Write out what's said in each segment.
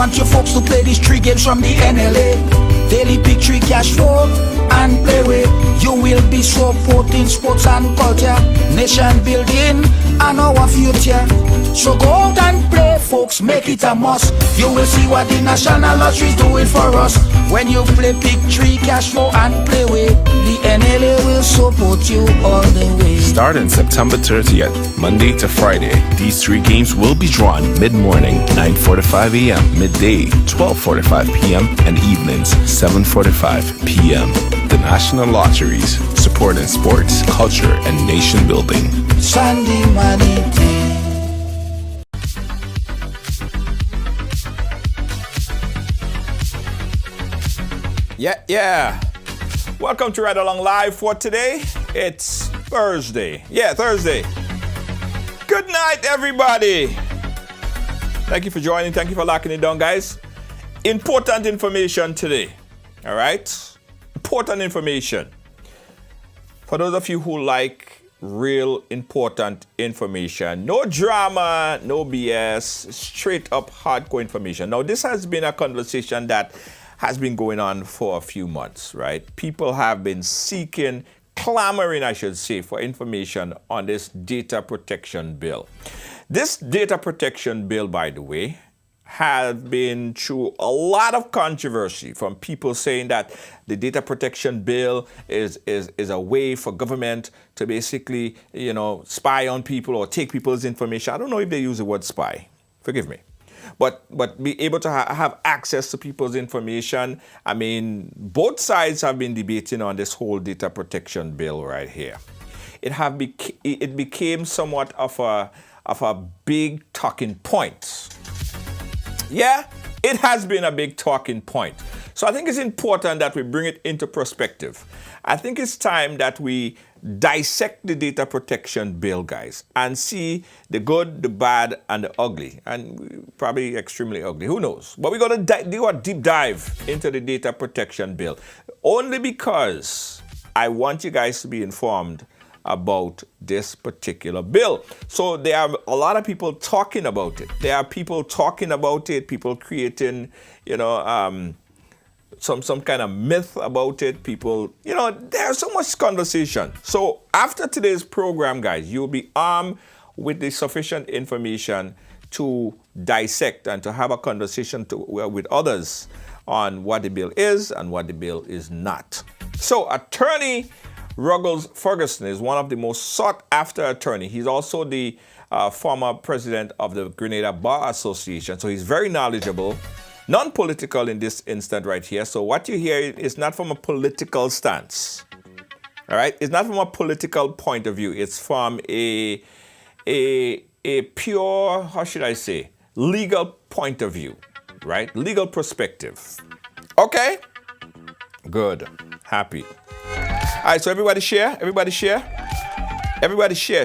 Want your folks to play these 3 games from the NLA. Daily Pick 3 cash flow and play with. You will be supporting sports and culture, nation building and our future. So go out and play, folks, make it a must. You will see what the National Lottery is doing for us. When you play Pick 3 cash flow and play with, the NLA will support you all the way. Starting September 30th, Monday to Friday, these 3 games will be drawn mid-morning, 9:45 a.m., midday, 12:45 p.m., and evenings, 7:45 p.m. The National Lotteries, supporting sports, culture, and nation building. Sunday money day. Yeah. Welcome to Ride Along Live for today. It's Thursday. Thursday. Good night, everybody. Thank you for joining. Thank you for locking it down, guys. Important information today. All right? Important information. For those of you who like real important information, no drama, no BS, straight up hardcore information. Now, this has been a conversation that has been going on for a few months, right? People have been seeking, clamoring, I should say, for information on this data protection bill. This data protection bill, by the way, has been through a lot of controversy from people saying that the data protection bill is a way for government to basically, spy on people or take people's information. I don't know if they use the word spy. Forgive me. But be able to have access to people's information. I mean, both sides have been debating on this whole data protection bill right here. It became somewhat of a big talking point. Yeah, it has been a big talking point. So I think it's important that we bring it into perspective. I think it's time that we dissect the data protection bill, guys, and see the good, the bad, and the ugly, and probably extremely ugly. Who knows? But we're going to do a deep dive into the data protection bill, only because I want you guys to be informed about this particular bill. So there are a lot of people talking about it. There are people talking about it, people creating, some kind of myth about it. People, there's so much conversation. So after today's program, guys, you'll be armed with the sufficient information to dissect and to have a conversation with others on what the bill is and what the bill is not. So Attorney Ruggles Ferguson is one of the most sought after attorney. He's also the former president of the Grenada Bar Association. So he's very knowledgeable, non-political in this instant right here. So what you hear is not from a political stance. All right. It's not from a political point of view. It's from a pure, how should I say, legal point of view, right? Legal perspective. Okay. Good. Happy. All right, so everybody share. Everybody share. Everybody share.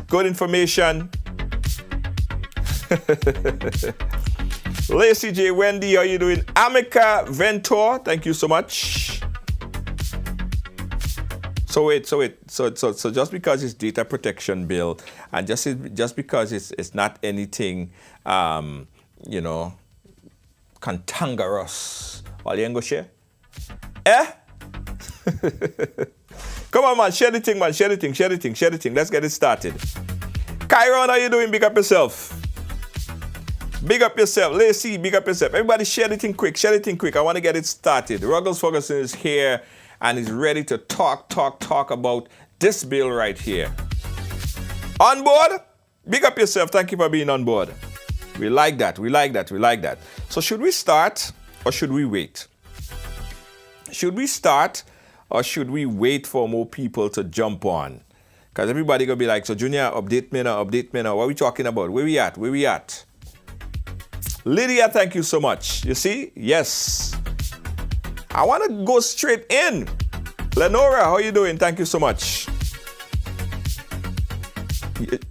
Good information. Lacey J. Wendy, how you doing? Amica Ventor, thank you so much. So just because it's data protection bill, and just because it's not anything, cantankerous. All you go share? Come on, man, share the thing, man. Share the thing. Let's get it started. Kyron, how you doing? Big up yourself. Big up yourself. Lacey, big up yourself. Everybody share the thing quick. I want to get it started. Ruggles Ferguson is here and is ready to talk about this bill right here. On board? Big up yourself. Thank you for being on board. We like that. So should we start or should we wait? Should we start or should we wait for more people to jump on? Because everybody going to be like, so Junior, update me now. What are we talking about? Where we at? Lydia, thank you so much. You see? Yes. I want to go straight in. Lenora, how you doing? Thank you so much.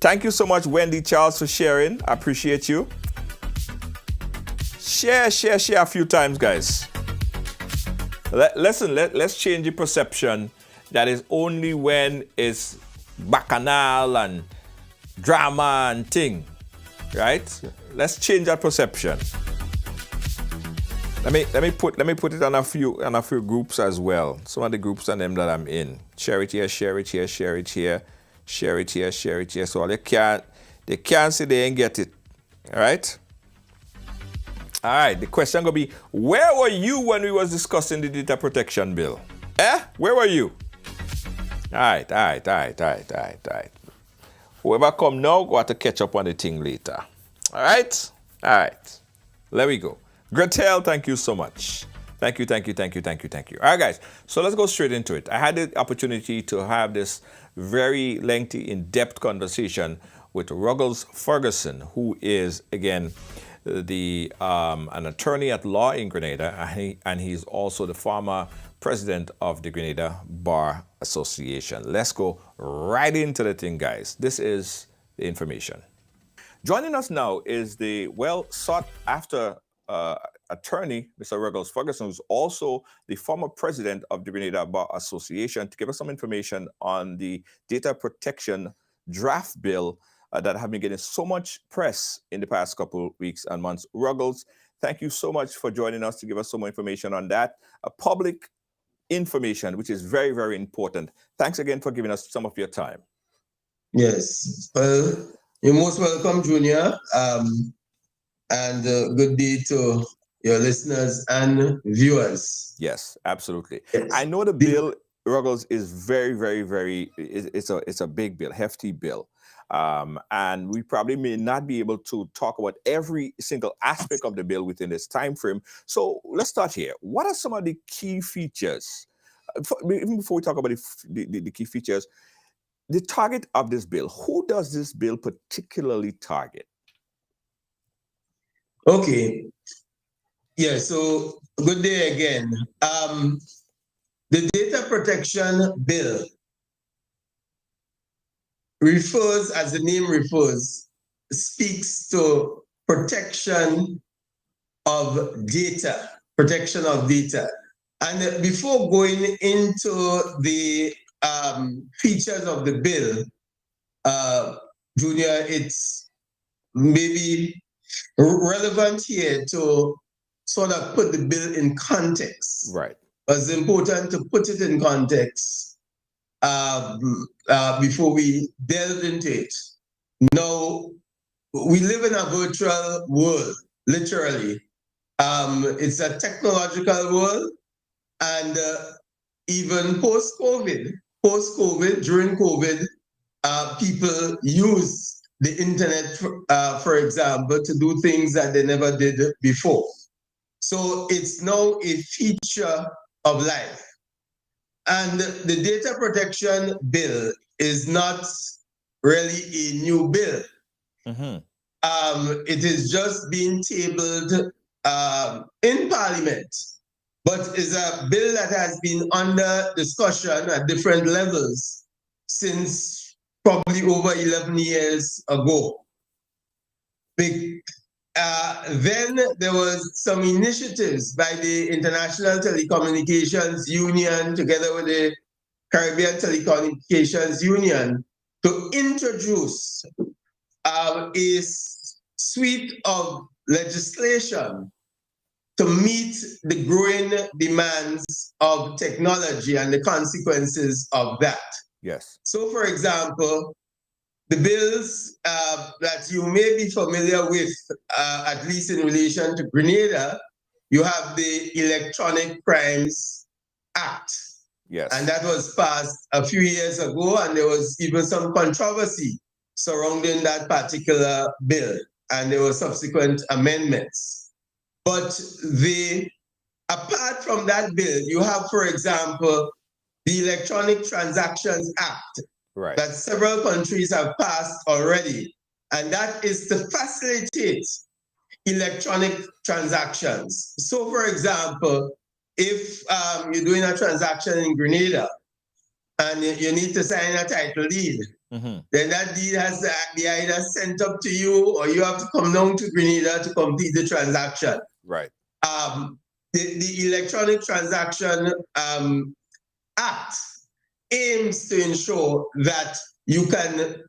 Thank you so much, Wendy Charles, for sharing. I appreciate you. Share a few times, guys. Let's change the perception that is only when it's bacchanal and drama and thing. right? Let's change that perception. Let me put it on a few groups as well. Some of the groups and them that I'm in. Share it here, share it here, share it here, share it here, share it here. So they can't say they ain't get it. All right? All right, the question gonna be, where were you when we was discussing the data protection bill? Where were you? All right. Whoever come now, go have to catch up on the thing later. All right? There we go. Gretel, thank you so much. Thank you. All right, guys. So let's go straight into it. I had the opportunity to have this very lengthy, in-depth conversation with Ruggles Ferguson, who is, again, an attorney at law in Grenada, and he's also the former president of the Grenada Bar Association. Let's go right into the thing, guys. This is the information. Joining us now is the well-sought-after attorney, Mr. Ruggles Ferguson, who's also the former president of the Grenada Bar Association, to give us some information on the data protection draft bill that have been getting so much press in the past couple weeks and months. Ruggles, thank you so much for joining us to give us some more information on that. Public information, which is very, very important. Thanks again for giving us some of your time. Yes. Well, you're most welcome, Junior. And good day to your listeners and viewers. Yes, absolutely. Yes. I know the bill, Ruggles, is very, very, very, it's a big bill, hefty bill. And we probably may not be able to talk about every single aspect of the bill within this time frame. So let's start here. What are some of the key features? Even before we talk about the key features, the target of this bill, who does this bill particularly target? Okay. Yeah, so good day again. The data protection bill refers, as the name refers, speaks to protection of data. And before going into the features of the bill, Junior, it's maybe relevant here to sort of put the bill in context. Right. It's important to put it in context before we delve into it. Now, we live in a virtual world, literally. It's a technological world, and even post-COVID, during COVID, people use the internet, for example, to do things that they never did before. So it's now a feature of life. And the data protection bill is not really a new bill. Mm-hmm. It is just being tabled in Parliament, but is a bill that has been under discussion at different levels since probably over 11 years ago. Then there was some initiatives by the International Telecommunications Union together with the Caribbean Telecommunications Union to introduce a suite of legislation to meet the growing demands of technology and the consequences of that. Yes. So, for example, the bills that you may be familiar with, at least in relation to Grenada, you have the Electronic Crimes Act. Yes. And that was passed a few years ago, and there was even some controversy surrounding that particular bill, and there were subsequent amendments. But apart from that bill, you have, for example, the Electronic Transactions Act, right, that several countries have passed already, and that is to facilitate electronic transactions. So, for example, if you're doing a transaction in Grenada and you need to sign a title deed, mm-hmm, then that deed has to be either sent up to you or you have to come down to Grenada to complete the transaction. right. The Electronic Transaction Act aims to ensure that you can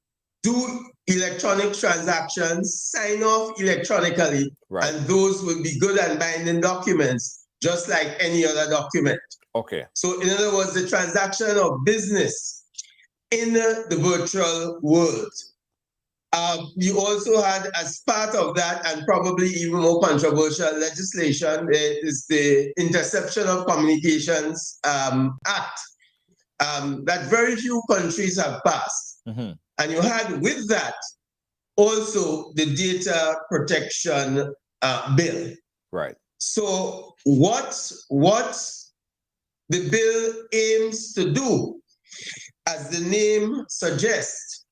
do electronic transactions, sign off electronically, Right. and those will be good and binding documents, just like any other document. Okay. So in other words, the transaction of business in the virtual world. You also had, as part of that, and probably even more controversial legislation, is the Interception of Communications Act that very few countries have passed. Mm-hmm. And you had with that also the Data Protection Bill. Right. So what the bill aims to do, as the name suggests,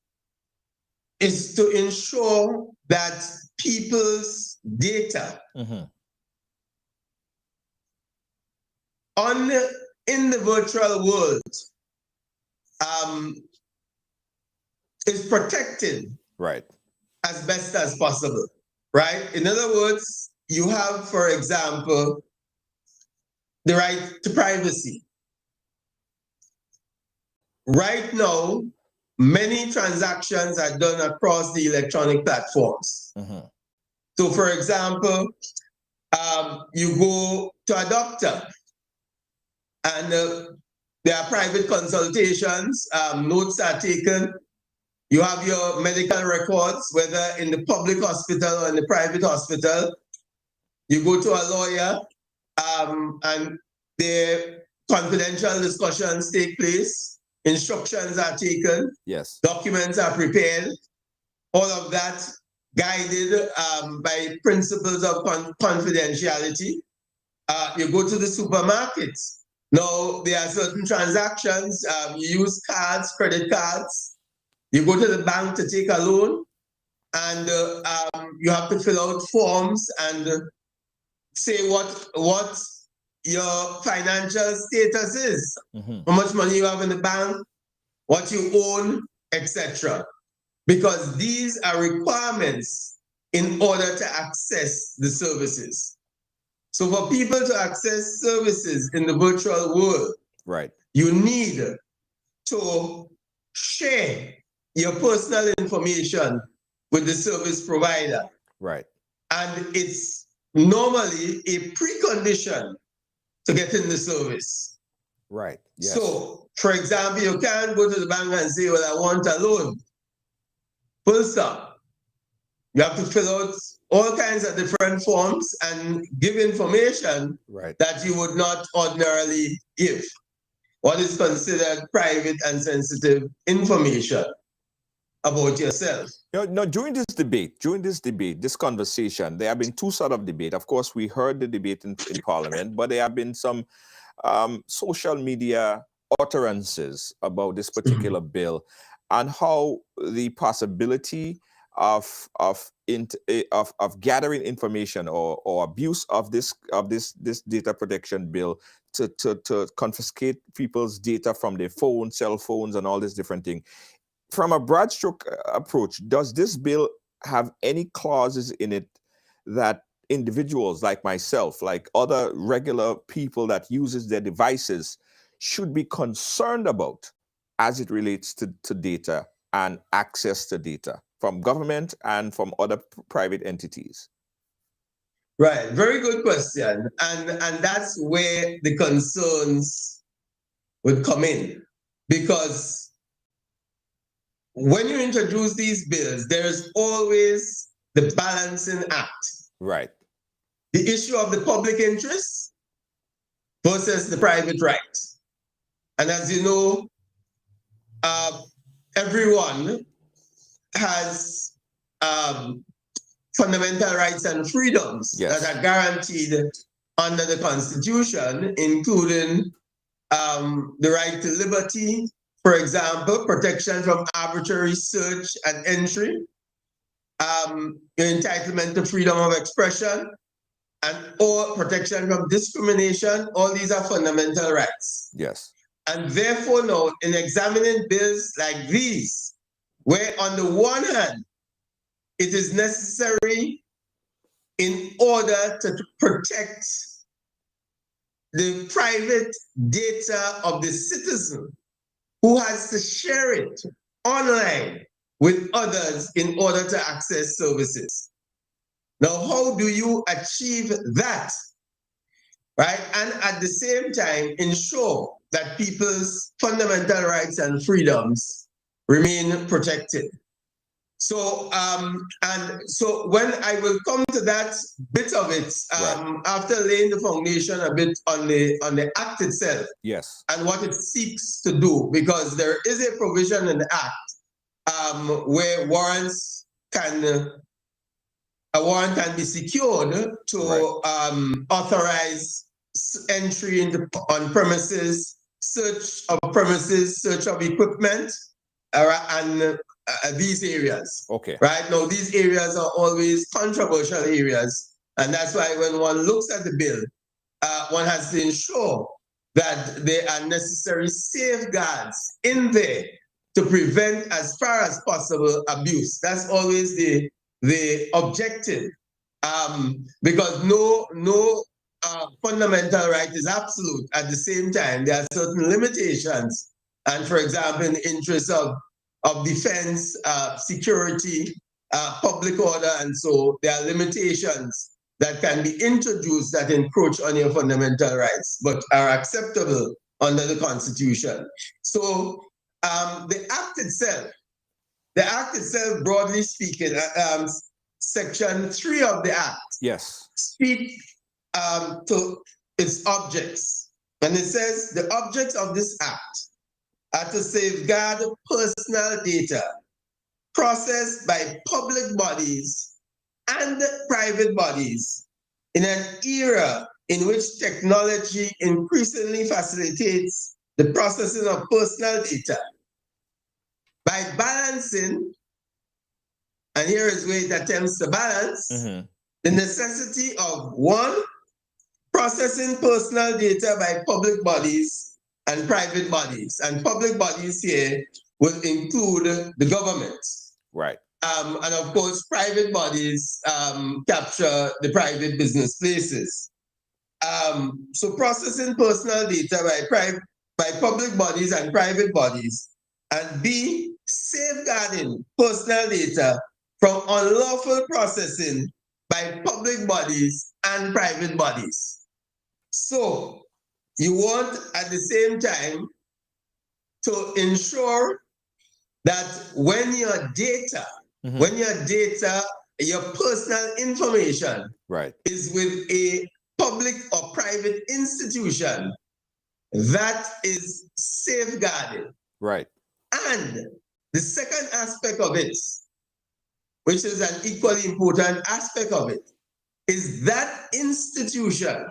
is to ensure that people's data Mm-hmm. in the virtual world is protected Right. as best as possible, right? In other words, you have, for example, the right to privacy. Right now, many transactions are done across the electronic platforms. Mm-hmm. So, for example, you go to a doctor and there are private consultations, notes are taken. You have your medical records, whether in the public hospital or in the private hospital. You go to a lawyer and the confidential discussions take place. Instructions are taken. Yes. Documents are prepared. All of that guided by principles of confidentiality. You go to the supermarkets. Now, there are certain transactions. You use cards, credit cards. You go to the bank to take a loan, and you have to fill out forms and say what your financial status is, Mm-hmm. how much money you have in the bank, what you own, etc. Because these are requirements in order to access the services. So for people to access services in the virtual world, Right. you need to share your personal information with the service provider. Right. And it's normally a precondition to get in the service. Right. Yes. So, for example, you can't go to the bank and say, well, I want a loan. Full stop. You have to fill out all kinds of different forms and give information Right. that you would not ordinarily give. What is considered private and sensitive information about yourself. No, during this debate, this conversation, there have been two sort of debate. Of course, we heard the debate in Parliament, but there have been some social media utterances about this particular bill and how the possibility of gathering information or abuse of this data protection bill to confiscate people's data from their phones, cell phones, and all this different thing. From a broad stroke approach, does this bill have any clauses in it that individuals like myself, like other regular people that uses their devices, should be concerned about as it relates to data and access to data from government and from other private entities? Right, very good question. And that's where the concerns would come in. Because when you introduce these bills, there's always the balancing act. Right. The issue of the public interest versus the private right. And as you know, everyone has fundamental rights and freedoms Yes. that are guaranteed under the Constitution, including the right to liberty, for example, protection from arbitrary search and entry, your entitlement to freedom of expression, or protection from discrimination. All these are fundamental rights. Yes. And therefore, now, in examining bills like these, where on the one hand, it is necessary in order to protect the private data of the citizen who has to share it online with others in order to access services. Now, how do you achieve that? Right? And at the same time, ensure that people's fundamental rights and freedoms remain protected. So, and so when I will come to that bit of it, after laying the foundation a bit on the act itself, yes, and what it seeks to do, because there is a provision in the act where a warrant can be secured to authorize entry on premises, search of premises, search of equipment, and these areas. Okay. Right now, these areas are always controversial areas, and that's why when one looks at the bill, one has to ensure that there are necessary safeguards in there to prevent, as far as possible, abuse. That's always the objective, because no fundamental right is absolute. At the same time, there are certain limitations, and for example, in the interest of defense, security, public order, and so there are limitations that can be introduced that encroach on your fundamental rights, but are acceptable under the Constitution. So the act itself, broadly speaking, Section 3 of the Act, yes, speak to its objects. And it says the objects of this act are to safeguard personal data processed by public bodies and private bodies in an era in which technology increasingly facilitates the processing of personal data by balancing, and here is where it attempts to balance, the necessity of one, processing personal data by public bodies and private bodies. And public bodies here will include the government. Right. And of course, private bodies capture the private business places. So processing personal data by public bodies and private bodies, and B, safeguarding personal data from unlawful processing by public bodies and private bodies. So you want at the same time to ensure that when your data, your personal information is with a public or private institution, that is safeguarded. Right. And the second aspect of it, which is an equally important aspect of it, is that institution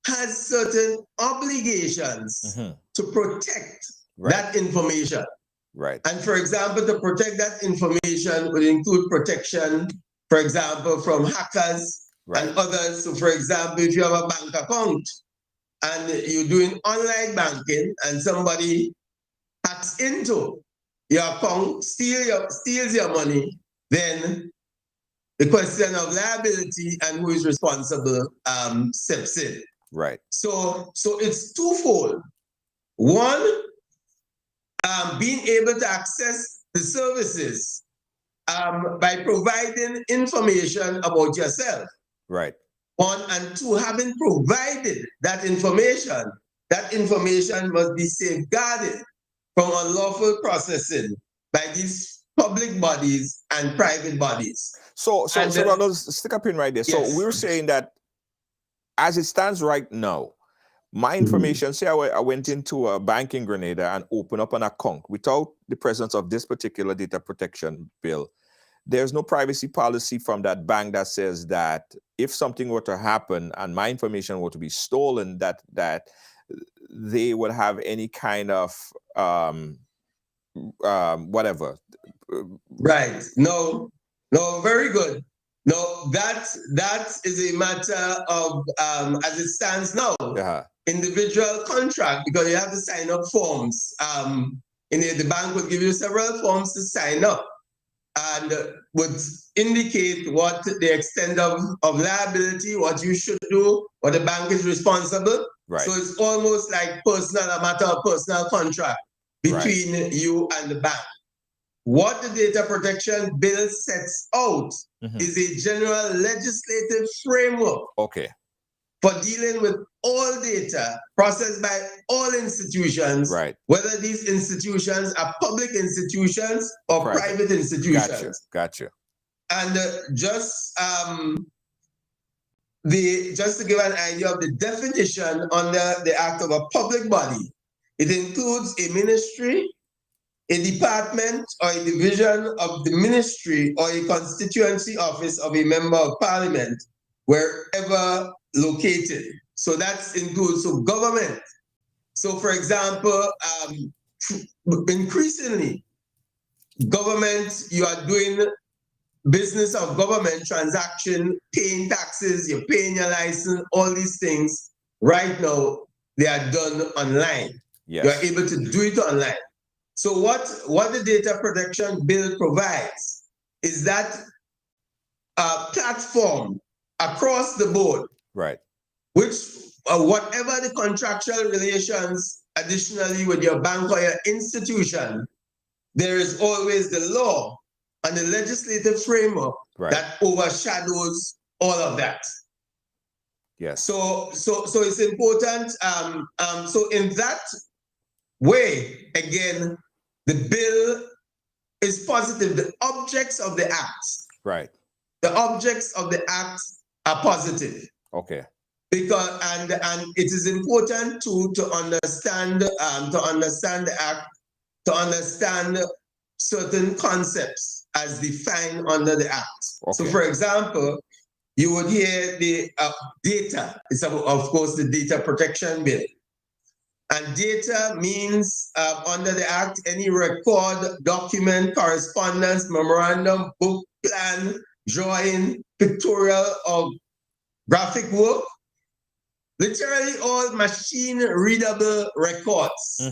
has certain obligations to protect that information. Right. And for example, to protect that information would include protection, for example, from hackers and others. So for example, if you have a bank account and you're doing online banking and somebody hacks into your account, steals your money, then the question of liability and who is responsible steps in. Right. So it's twofold. One, being able to access the services by providing information about yourself. Right. One, and two, having provided that information must be safeguarded from unlawful processing by these public bodies and private bodies. So let's stick a pin right there. Yes. So we're saying that as it stands right now, my information, say I went into a bank in Grenada and opened up an account without the presence of this particular data protection bill. There's no privacy policy from that bank that says that if something were to happen and my information were to be stolen, that they would have any kind of whatever. Right. No, very good. No, that is a matter of, as it stands now, individual contract, because you have to sign up forms. The bank would give you several forms to sign up and would indicate what the extent of liability, what you should do, what the bank is responsible. Right. So it's almost like a matter of personal contract between you and the bank. what the Data Protection Bill sets out is a general legislative framework Okay. for dealing with all data processed by all institutions, Right. whether these institutions are public institutions or private institutions. Gotcha. And just to give an idea of the definition under the Act of a public body, it includes a ministry, a department, or a division of the ministry or a constituency office of a member of parliament, wherever located. So that includes government. So for example, increasingly, government, you are doing business of government transaction, paying taxes, you're paying your license, all these things. Right now, they are done online. Yes. You're able to do it online. So what the Data Protection Bill provides is that platform across the board, right, which whatever the contractual relations additionally with your bank or your institution, there is always the law and the legislative framework that overshadows all of that. Yes. So it's important. So in that way, again, the bill is positive. The objects of the act, right? The objects of the act are positive. Okay. Because and it is important to understand the act, to understand certain concepts as defined under the act. Okay. So, for example, you would hear the data. It's of course the Data Protection Bill, and data means under the act any record, document, correspondence, memorandum, book, plan, drawing, pictorial, or graphic work. Literally all machine-readable records,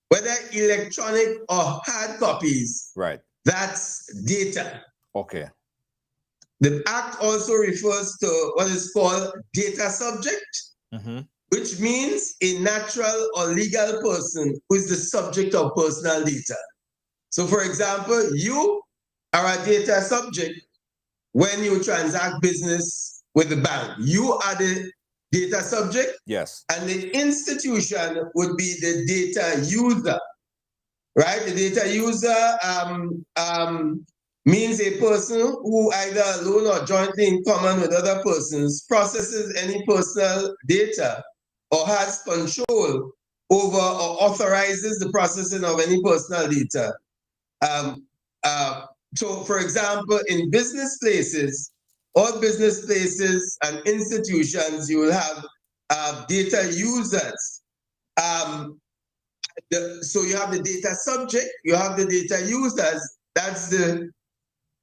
whether electronic or hard copies. Right. That's data. Okay. The act also refers to what is called data subject, which means a natural or legal person who is the subject of personal data. So, for example, you are a data subject when you transact business with the bank. You are the data subject. Yes. And the institution would be the data user, right? The data user means a person who either alone or jointly in common with other persons processes any personal data or has control over or authorizes the processing of any personal data. So, for example, in business places, all business places and institutions, you will have data users. So you have the data subject, you have the data users. That's the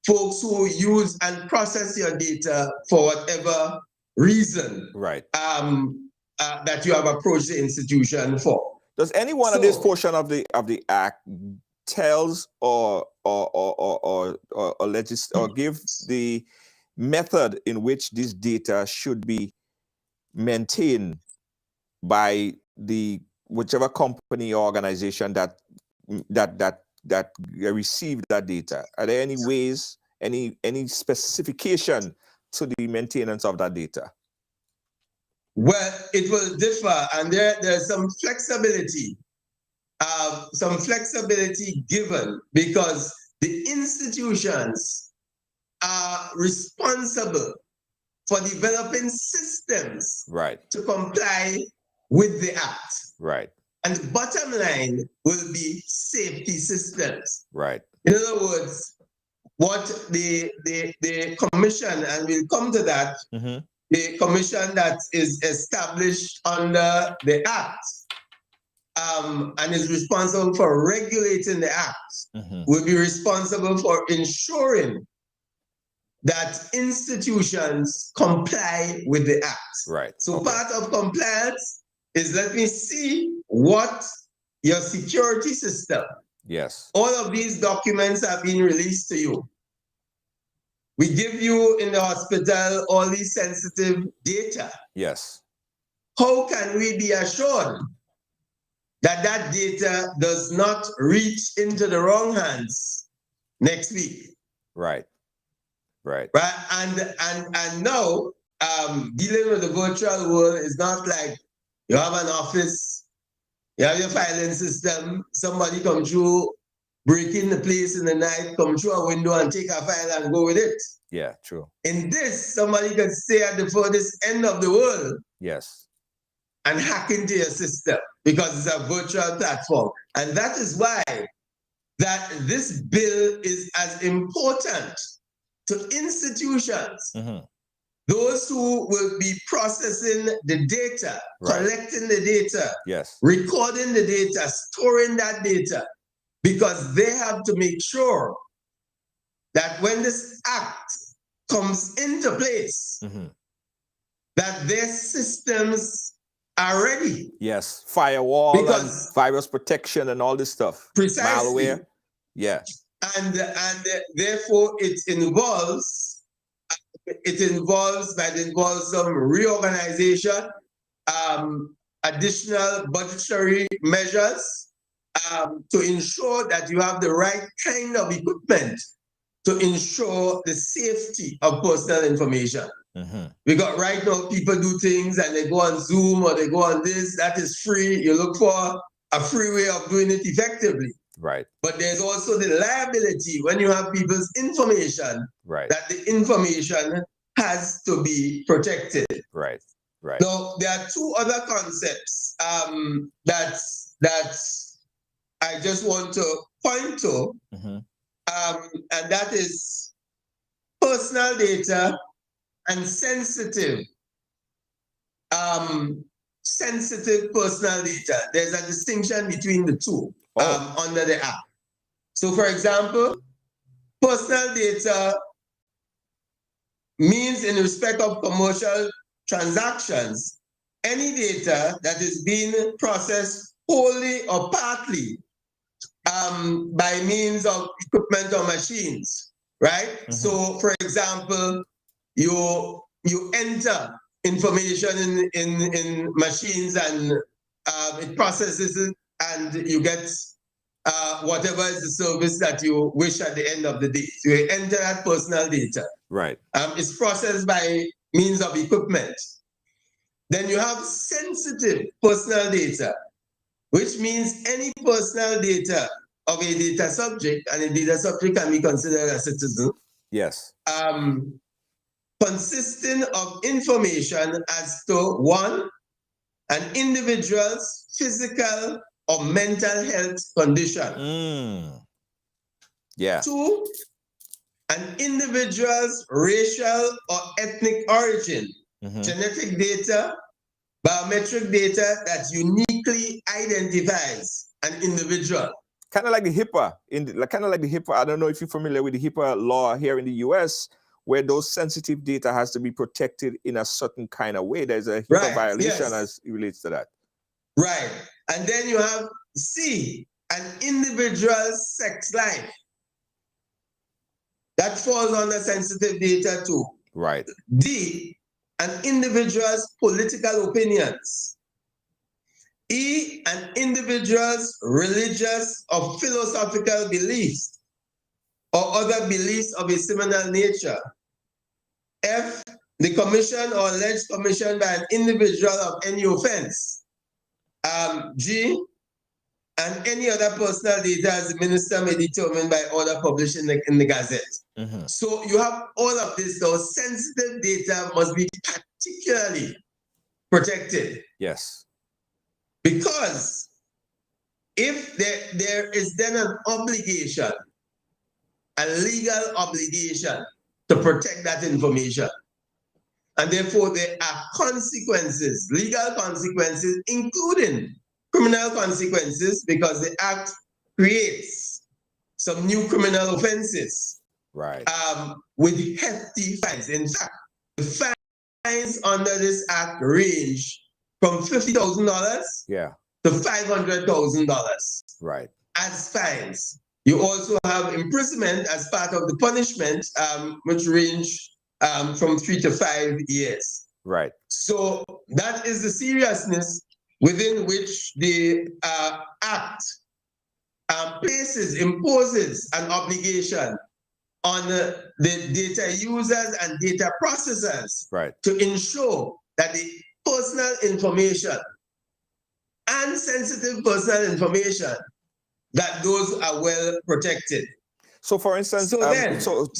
folks who use and process your data for whatever reason, right? That you have approached the institution for. Does any one of this portion of the act tells or give the method in which this data should be maintained by the whichever company or organization that received that data? Are there any ways, any specification to the maintenance of that data? Well, it will differ, and there's some flexibility given because the institutions are responsible for developing systems to comply with the act. Right. And the bottom line will be safety systems. Right. In other words, what the commission, and we'll come to that, the commission that is established under the act and is responsible for regulating the act will be responsible for ensuring that institutions comply with the act. Right. So part of compliance is let me see what your security system. Yes. All of these documents have been released to you. We give you in the hospital all these sensitive data. Yes. How can we be assured that that data does not reach into the wrong hands next week. Right. Right. And now dealing with the virtual world is not like you have an office, you have your filing system, somebody come through, break in the place in the night, come through a window and take a file and go with it. Yeah, true. In this, somebody can stay at the furthest end of the world. Yes. And hack into your system because it's a virtual platform. And that is why that this bill is as important to institutions, those who will be processing the data, collecting the data, recording the data, storing that data, because they have to make sure that when this act comes into place, that their systems are ready. Yes, firewall and virus protection and all this stuff. Precisely. Malware. Yeah. And therefore it involves some reorganization, additional budgetary measures to ensure that you have the right kind of equipment to ensure the safety of personal information. Because right now people do things and they go on Zoom or they go on this, that is free. You look for a free way of doing it effectively. Right. But there's also the liability when you have people's information, that the information has to be protected. Right. Now, there are two other concepts that I just want to point to, and that is personal data and sensitive personal data. There's a distinction between the two under the Act. So, for example, personal data means in respect of commercial transactions, any data that is being processed wholly or partly by means of equipment or machines, right? So, for example, you enter information in machines and it processes it and you get whatever is the service that you wish at the end of the day. So you enter that personal data. Right. It's processed by means of equipment. Then you have sensitive personal data, which means any personal data of a data subject, and a data subject can be considered a citizen. Yes. Consisting of information as to one, an individual's physical or mental health condition. Yeah. Two, an individual's racial or ethnic origin, genetic data, biometric data that uniquely identifies an individual. Kind of like the HIPAA, I don't know if you're familiar with the HIPAA law here in the US, where those sensitive data has to be protected in a certain kind of way. There's a HIPAA violation as it relates to that. Right. And then you have C, an individual's sex life. That falls under sensitive data too. Right. D, an individual's political opinions. E, an individual's religious or philosophical beliefs or other beliefs of a similar nature. F, the commission or alleged commission by an individual of any offense. G, and any other personal data as the minister may determine by order published in the Gazette. So you have all of this, those sensitive data must be particularly protected. Yes. Because if there is then an obligation, a legal obligation to protect that information, and therefore there are consequences, legal consequences, including criminal consequences, because the Act creates some new criminal offenses. Right. With hefty fines. In fact, the fines under this Act range from $50,000 to $500,000. Right. As fines. You also have imprisonment as part of the punishment, which range from 3 to 5 years. Right. So that is the seriousness within which the Act imposes an obligation on the data users and data processors Right. to ensure that the personal information and sensitive personal information, that those are well protected. So, for instance, So then, just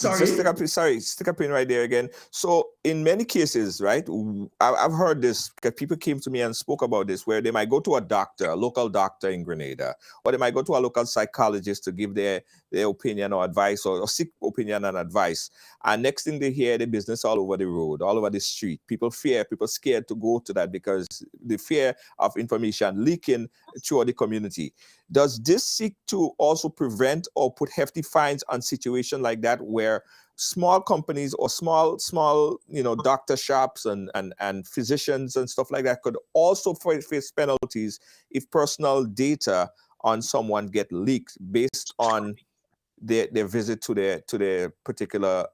stick a pin right there again. So, in many cases, right, I've heard this because people came to me and spoke about this, where they might go to a local doctor in Grenada, or they might go to a local psychologist to give their opinion or advice, or seek opinion and advice. And next thing they hear, the business all over the road, all over the street. People scared to go to that because the fear of information leaking through the community. Does this seek to also prevent or put hefty fines on situations like that, where small companies or small doctor shops and physicians and stuff like that could also face penalties if personal data on someone get leaked based on their visit to their particular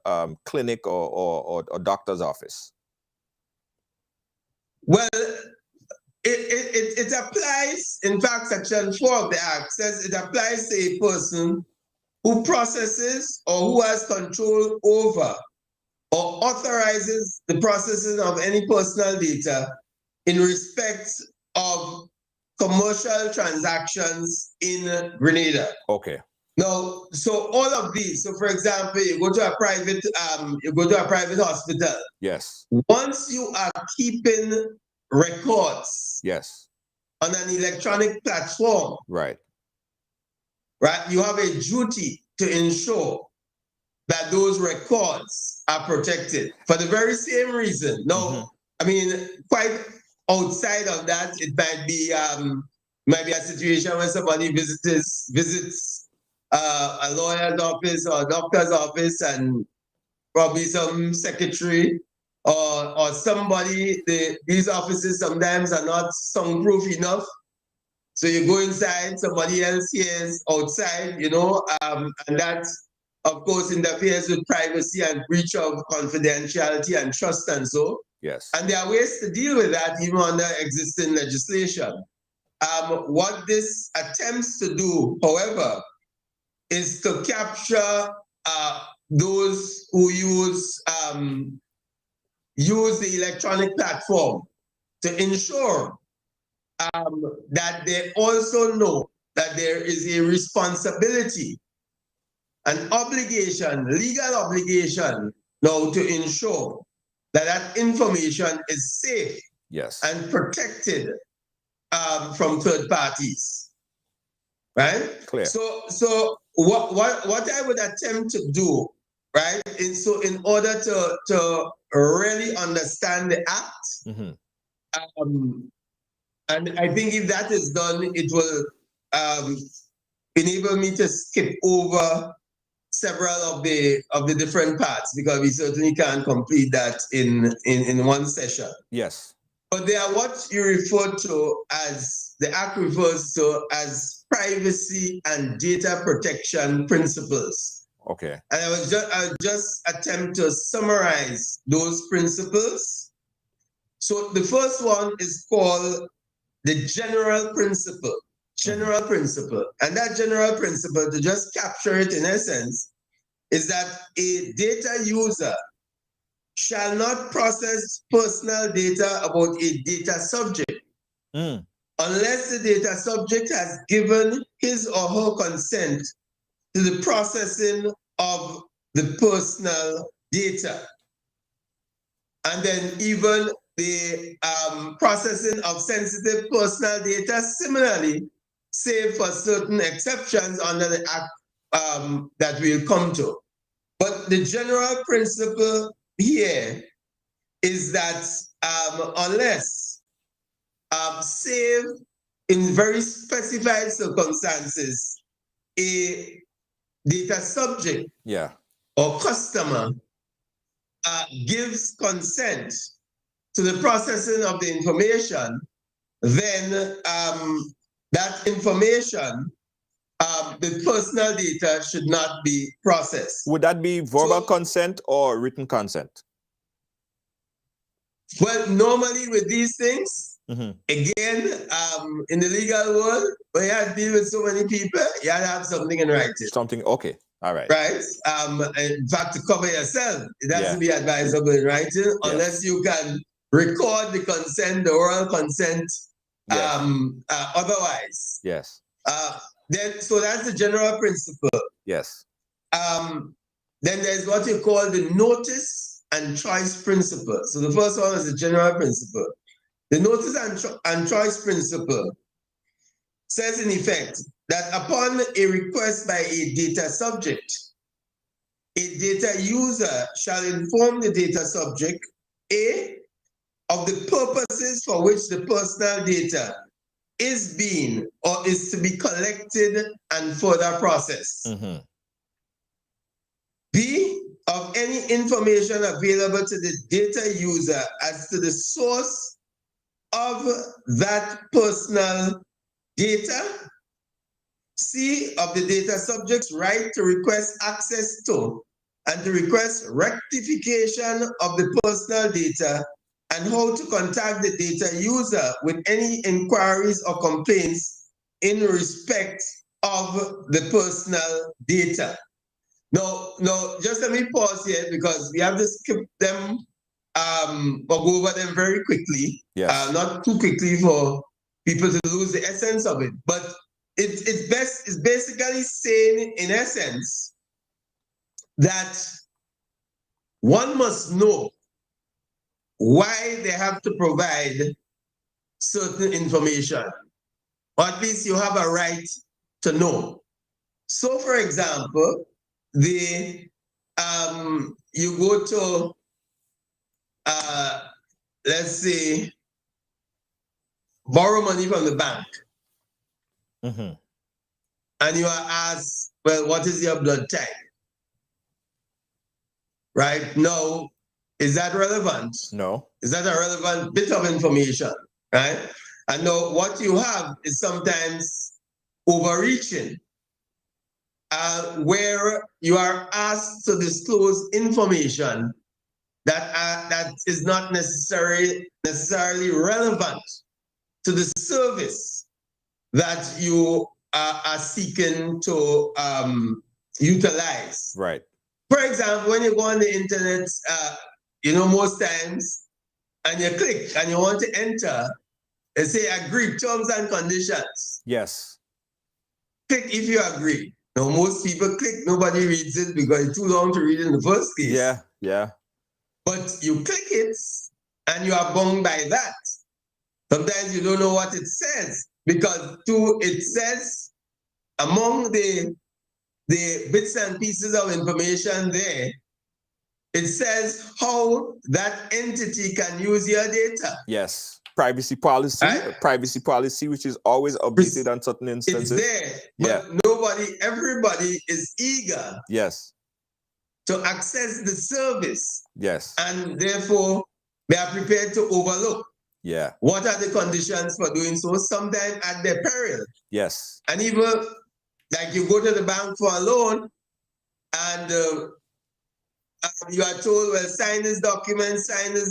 clinic or doctor's office? Well, it applies, in fact, Section 4 of the Act says it applies to a person who processes or who has control over or authorizes the processing of any personal data in respect of commercial transactions in Grenada. Okay. Now, so all of these, so for example, you go to a private hospital. Yes. Once you are keeping records, yes, on an electronic platform, right, you have a duty to ensure that those records are protected for the very same reason. No, I mean, quite outside of that, it might be a situation where somebody visits a lawyer's office or a doctor's office, and probably some secretary or somebody. These offices sometimes are not soundproof enough. So you go inside, somebody else hears outside, and that, of course, interferes with privacy and breach of confidentiality and trust and so. Yes. And there are ways to deal with that even under existing legislation. What this attempts to do, however, is to capture those who use the electronic platform to ensure that they also know that there is a responsibility, an obligation, legal obligation now to ensure that that information is safe, yes, and protected from third parties, right? Clear. So what I would attempt to do, right, is so in order to really understand the act, and I think if that is done, it will enable me to skip over several of the different parts, because we certainly can't complete that in one session. Yes. But they are what you refer to as, the Act refers to as privacy and data protection principles. Okay. And I'll just attempt to summarize those principles. So the first one is called the general principle. General principle. And that general principle, to just capture it in essence, is that a data user shall not process personal data about a data subject unless the data subject has given his or her consent to the processing of the personal data. And then even the processing of sensitive personal data, similarly, save for certain exceptions under the Act that we'll come to. But the general principle here is that unless, save in very specified circumstances, a data subject or customer gives consent to the processing of the information, then that information, the personal data, should not be processed. Would that be verbal consent or written consent? Well, normally with these things, Again, in the legal world, when you have to deal with so many people, you have to have something in writing. Something, okay. All right. Right? In fact, to cover yourself, it has to be advisable in writing, unless you can record the consent, the oral consent, otherwise. Yes. So that's the general principle. Yes. Then there's what you call the notice and choice principle. So the first one is the general principle. The notice and choice principle says in effect that upon a request by a data subject, a data user shall inform the data subject, A, of the purposes for which the personal data is being or is to be collected and further processed. B, of any information available to the data user as to the source of that personal data. C, of the data subject's right to request access to and to request rectification of the personal data and how to contact the data user with any inquiries or complaints in respect of the personal data. Now, just let me pause here because we have to skip them or go over them very quickly. Yes. Not too quickly for people to lose the essence of it. But it's basically saying, in essence, that one must know why they have to provide certain information, or at least you have a right to know. So, for example, you go to, let's say, borrow money from the bank, and you are asked, well, what is your blood type? Right? No. Is that relevant? No. Is that a relevant bit of information? Right? And now what you have is sometimes overreaching, where you are asked to disclose information that is not necessarily relevant to the service that you are seeking to utilize. Right. For example, when you go on the internet, most times, and you click and you want to enter, they say agree terms and conditions. Yes. Click if you agree. Now, most people click, nobody reads it because it's too long to read in the first case. Yeah. But you click it and you are bound by that. Sometimes you don't know what it says because it says among the bits and pieces of information there, it says how that entity can use your data. Yes. Privacy policy. Right? Privacy policy, which is always updated on certain instances. It's there, but everybody is eager. Yes. To access the service. Yes. And therefore, they are prepared to overlook. Yeah. What are the conditions for doing so? Sometimes at their peril. Yes. And even like you go to the bank for a loan and you are told, well, sign this document, sign this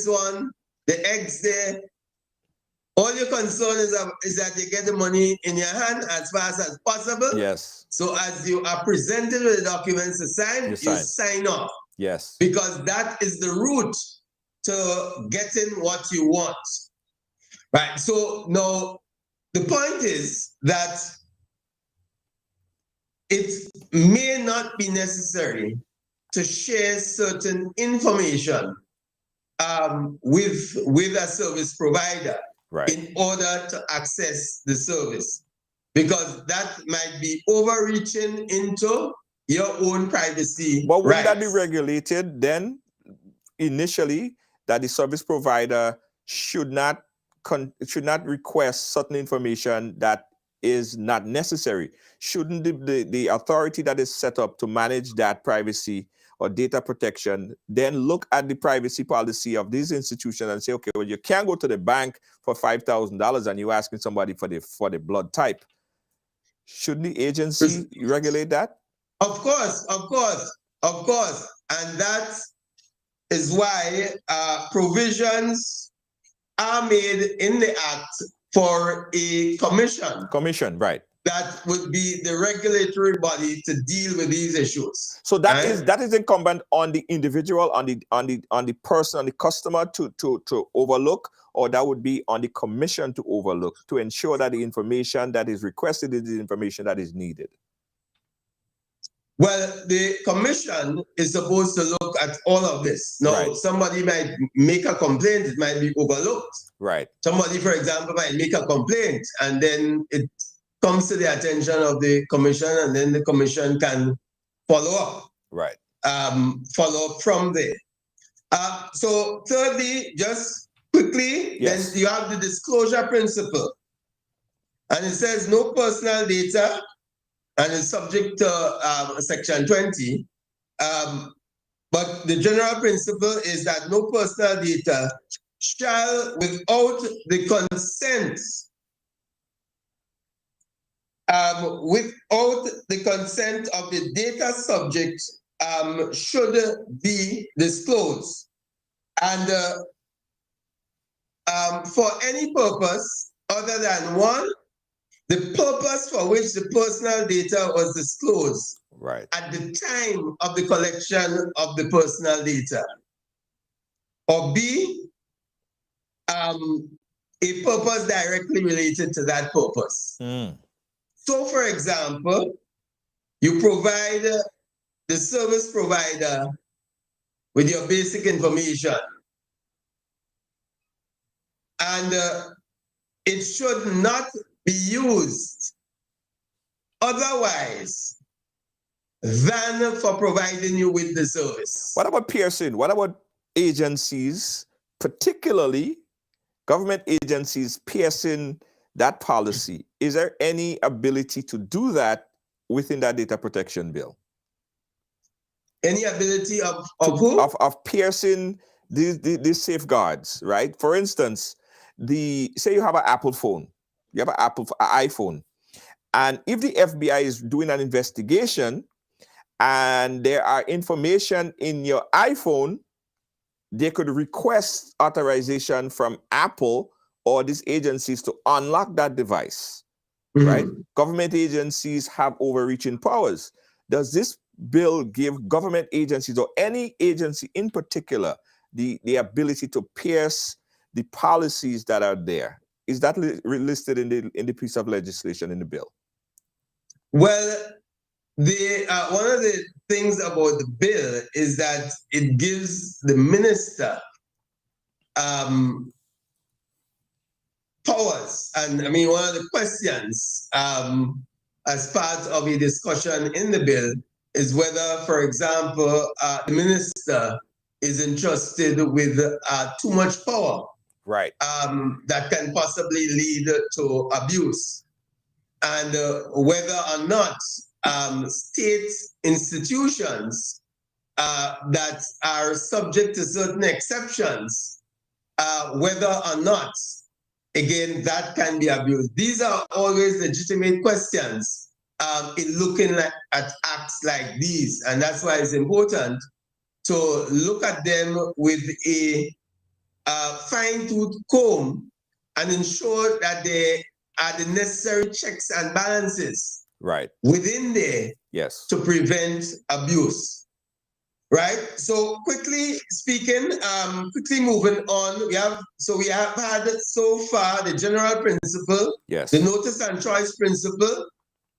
one, the X there. All your concern is that you get the money in your hand as fast as possible. Yes. So as you are presented with the documents to sign, you sign off. Yes. Because that is the route to getting what you want. Right. So now the point is that it may not be necessary to share certain information with a service provider in order to access the service, because that might be overreaching into your own privacy. But wouldn't that be regulated then initially, that the service provider should not request certain information that is not necessary? Shouldn't the authority that is set up to manage that privacy or data protection then look at the privacy policy of these institutions and say, okay, well, you can't go to the bank for $5,000 and you're asking somebody for the blood type? Shouldn't the agency regulate that? Of course. And that is why provisions are made in the act for a commission. Commission, right. That would be the regulatory body to deal with these issues. So that is incumbent on the individual, on the person, on the customer to overlook, or that would be on the commission to overlook, to ensure that the information that is requested is the information that is needed. Well, the commission is supposed to look at all of this. Now, Right. somebody might make a complaint, it might be overlooked. Right. Somebody, for example, might make a complaint and then it comes to the attention of the commission, and then the commission can follow up. Right. Follow up from there. So thirdly, just quickly, Yes. then you have the disclosure principle. And it says no personal data, and it's subject to section 20. But the general principle is that no personal data shall, without the consent of the data subject, should be disclosed. And for any purpose other than one, the purpose for which the personal data was disclosed Right. at the time of the collection of the personal data. Or B, a purpose directly related to that purpose. So, for example, you provide the service provider with your basic information, and it should not be used otherwise than for providing you with the service. What about Pearson? What about agencies, particularly government agencies, piercing that policy? Is there any ability to do that within that data protection bill? Any ability of who? Of piercing these safeguards, right? For instance, say you have an Apple phone, you have an iPhone, and if the FBI is doing an investigation and there are information in your iPhone, they could request authorization from Apple or these agencies to unlock that device, right? Government agencies have overreaching powers. Does this bill give government agencies, or any agency in particular, the ability to pierce the policies that are there? Is that listed in the piece of legislation in the bill? Well, one of the things about the bill is that it gives the minister powers. And I mean, one of the questions as part of a discussion in the bill is whether, for example, the minister is entrusted with too much power. Right. That can possibly lead to abuse. And whether or not state institutions that are subject to certain exceptions, whether or not, again, that can be abused. These are always legitimate questions in looking at acts like these. And that's why it's important to look at them with a fine-tooth comb and ensure that there are the necessary checks and balances within there to prevent abuse. Right? So quickly speaking, quickly moving on, we have had so far the general principle, the notice and choice principle,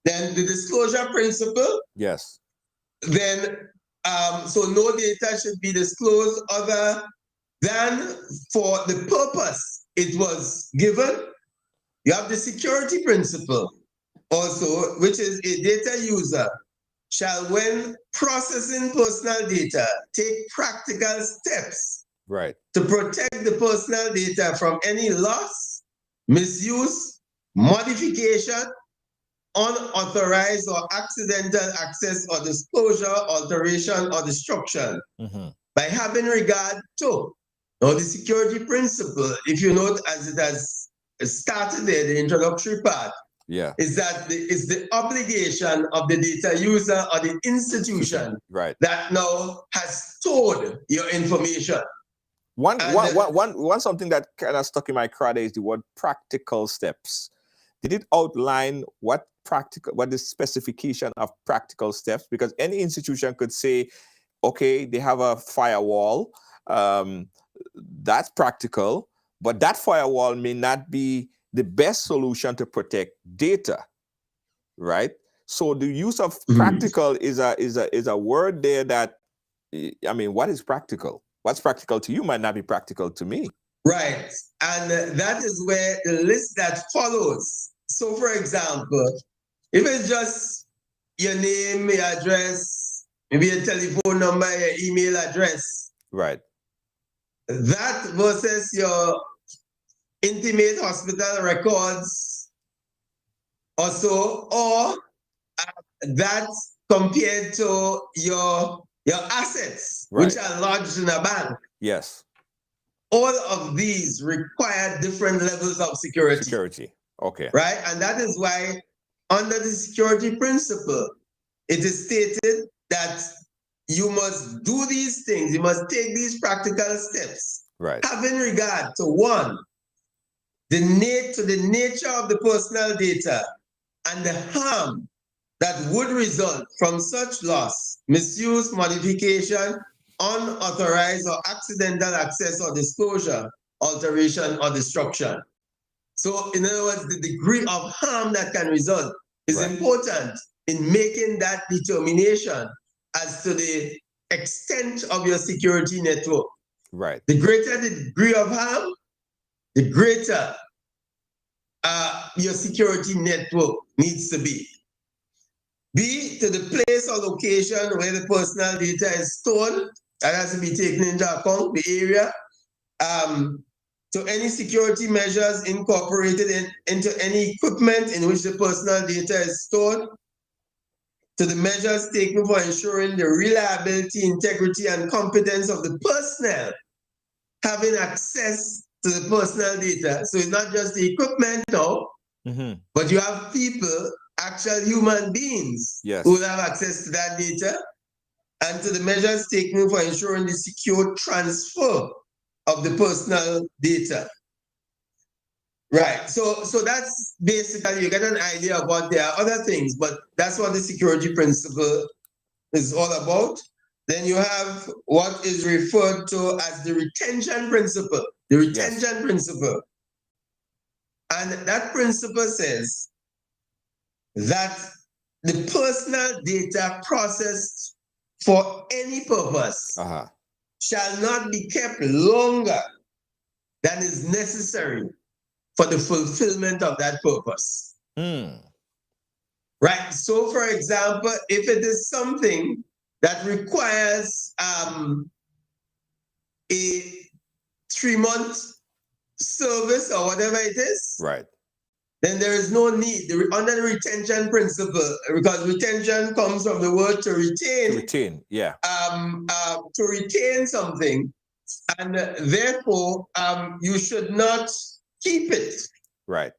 then the disclosure principle. Yes. Then so no data should be disclosed other than for the purpose it was given. You have the security principle also, which is a data user shall, when processing personal data, take practical steps to protect the personal data from any loss, misuse, modification, unauthorized or accidental access or disclosure, alteration, or destruction by having regard to. Now, the security principle, if you note, as it has started there, the introductory part, is that it's the obligation of the data user or the institution that now has stored your information. One something that kind of stuck in my crowd is the word practical steps. Did it outline what the specification of practical steps? Because any institution could say, okay, they have a firewall, that's practical, but that firewall may not be the best solution to protect data, right? So the use of practical is a word there that, I mean, what is practical? What's practical to you might not be practical to me. Right. And that is where the list that follows. So, for example, if it's just your name, your address, maybe your telephone number, your email address. Right. That versus your intimate hospital records or so, or that compared to your assets, right, which are lodged in a bank. Yes. All of these require different levels of security. Security. Okay. Right? And that is why under the security principle, it is stated that you must do these things. You must take these practical steps. Right. Having regard to one, the nature of the personal data and the harm that would result from such loss, misuse, modification, unauthorized or accidental access or disclosure, alteration or destruction. So in other words, the degree of harm that can result is right, important in making that determination as to the extent of your security network. Right. The greater the degree of harm, the greater your security network needs to be. B, to the place or location where the personal data is stored. That has to be taken into account, the area. To any security measures incorporated into any equipment in which the personal data is stored. To the measures taken for ensuring the reliability, integrity, and competence of the personnel having access to the personal data. So it's not just the equipment now, but you have people, actual human beings, yes, who will have access to that data, and to the measures taken for ensuring the secure transfer of the personal data. Right, so that's basically, you get an idea of what there are other things, but that's what the security principle is all about. Then you have what is referred to as the retention principle. The retention principle. And that principle says that the personal data processed for any purpose shall not be kept longer than is necessary for the fulfillment of that purpose. Right. So, for example, if it is something that requires a 3-month service or whatever it is, right, then there is no need under the retention principle, because retention comes from the word to retain. To retain, yeah. To retain something, and therefore you should not keep it right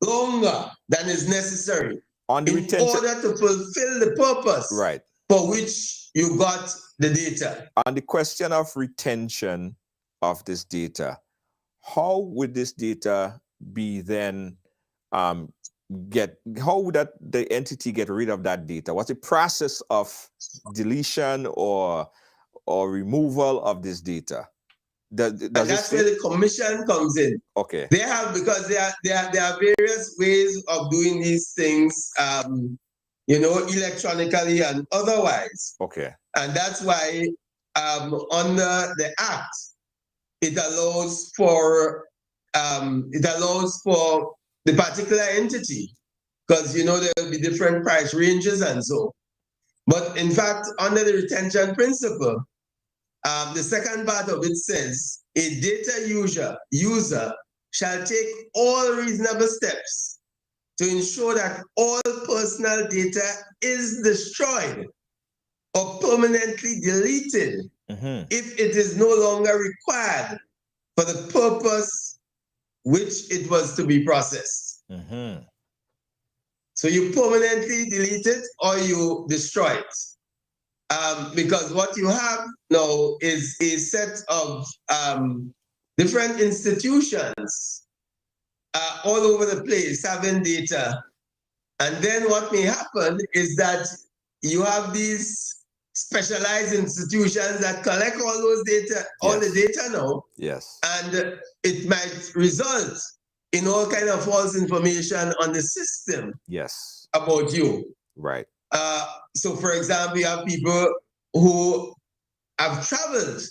longer than is necessary on the in order to fulfill the purpose right for which you got the data. On the question of retention of this data, how would this data be then how would the entity get rid of that data? What's the process of deletion or removal of this data? And that's where the commission comes in. Okay. They have, because there are various ways of doing these things, electronically and otherwise. Okay. And that's why under the Act, it allows for the particular entity, because there will be different price ranges and so. But in fact, under the retention principle, the second part of it says a data user shall take all reasonable steps to ensure that all personal data is destroyed or permanently deleted if it is no longer required for the purpose which it was to be processed. So you permanently delete it or you destroy it. Because what you have now is a set of different institutions all over the place having data. And then what may happen is that you have these specialized institutions that collect all those data, all the data now. Yes. And it might result in all kind of false information on the system. Yes. About you. Right. So for example, you have people who have traveled,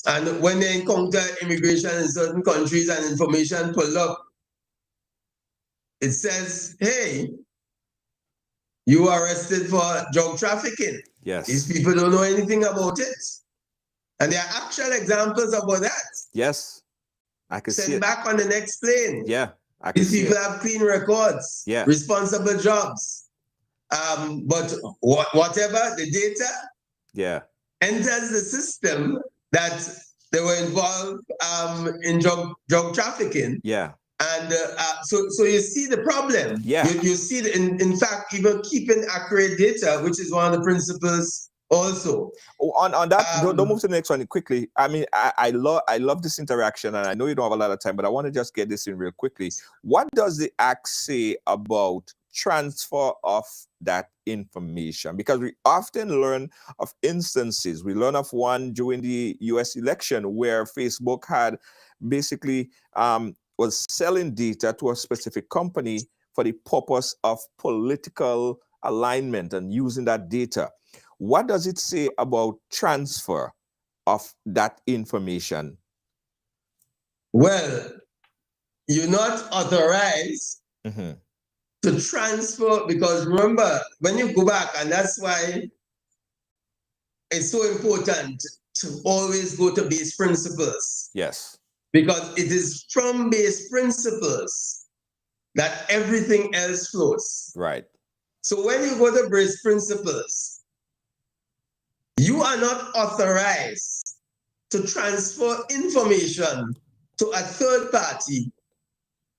and when they encounter immigration in certain countries and information pulled up, it says, hey, you are arrested for drug trafficking. Yes. These people don't know anything about it. And there are actual examples about that. Yes. I can see Send it. back on the next plane. Yeah. I can These see people it. have clean records, responsible jobs. But whatever the data enters the system that they were involved in drug trafficking. Yeah. And so you see the problem. Yeah. You see, in fact, even keeping accurate data, which is one of the principles also. On that, don't move to the next one quickly. I mean, I love this interaction, and I know you don't have a lot of time, but I want to just get this in real quickly. What does the Act say about transfer of that information? Because we often learn of instances. We learn of one during the US election where Facebook had basically was selling data to a specific company for the purpose of political alignment and using that data. What does it say about transfer of that information? Well, you're not authorized to transfer, because remember, when you go back, and that's why it's so important to always go to base principles. Yes. Because it is from base principles that everything else flows. Right. So when you go to base principles, you are not authorized to transfer information to a third party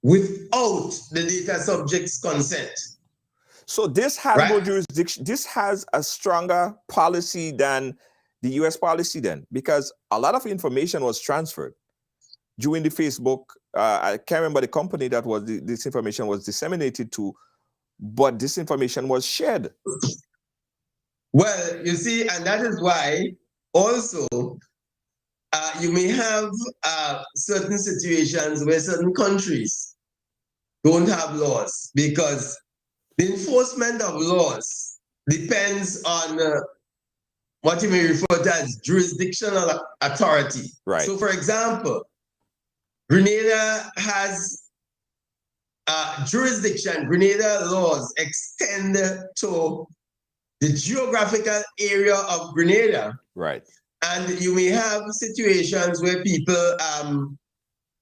without the data subject's consent. So this has more jurisdiction. This has a stronger policy than the US policy then, because a lot of information was transferred during the Facebook. I can't remember the company that was this information was disseminated to, but this information was shared. Well, you see, and that is why also you may have certain situations where certain countries don't have laws, because the enforcement of laws depends on what you may refer to as jurisdictional authority. Right. So, for example, Grenada has jurisdiction. Grenada laws extend to the geographical area of Grenada. Right. And you may have situations where people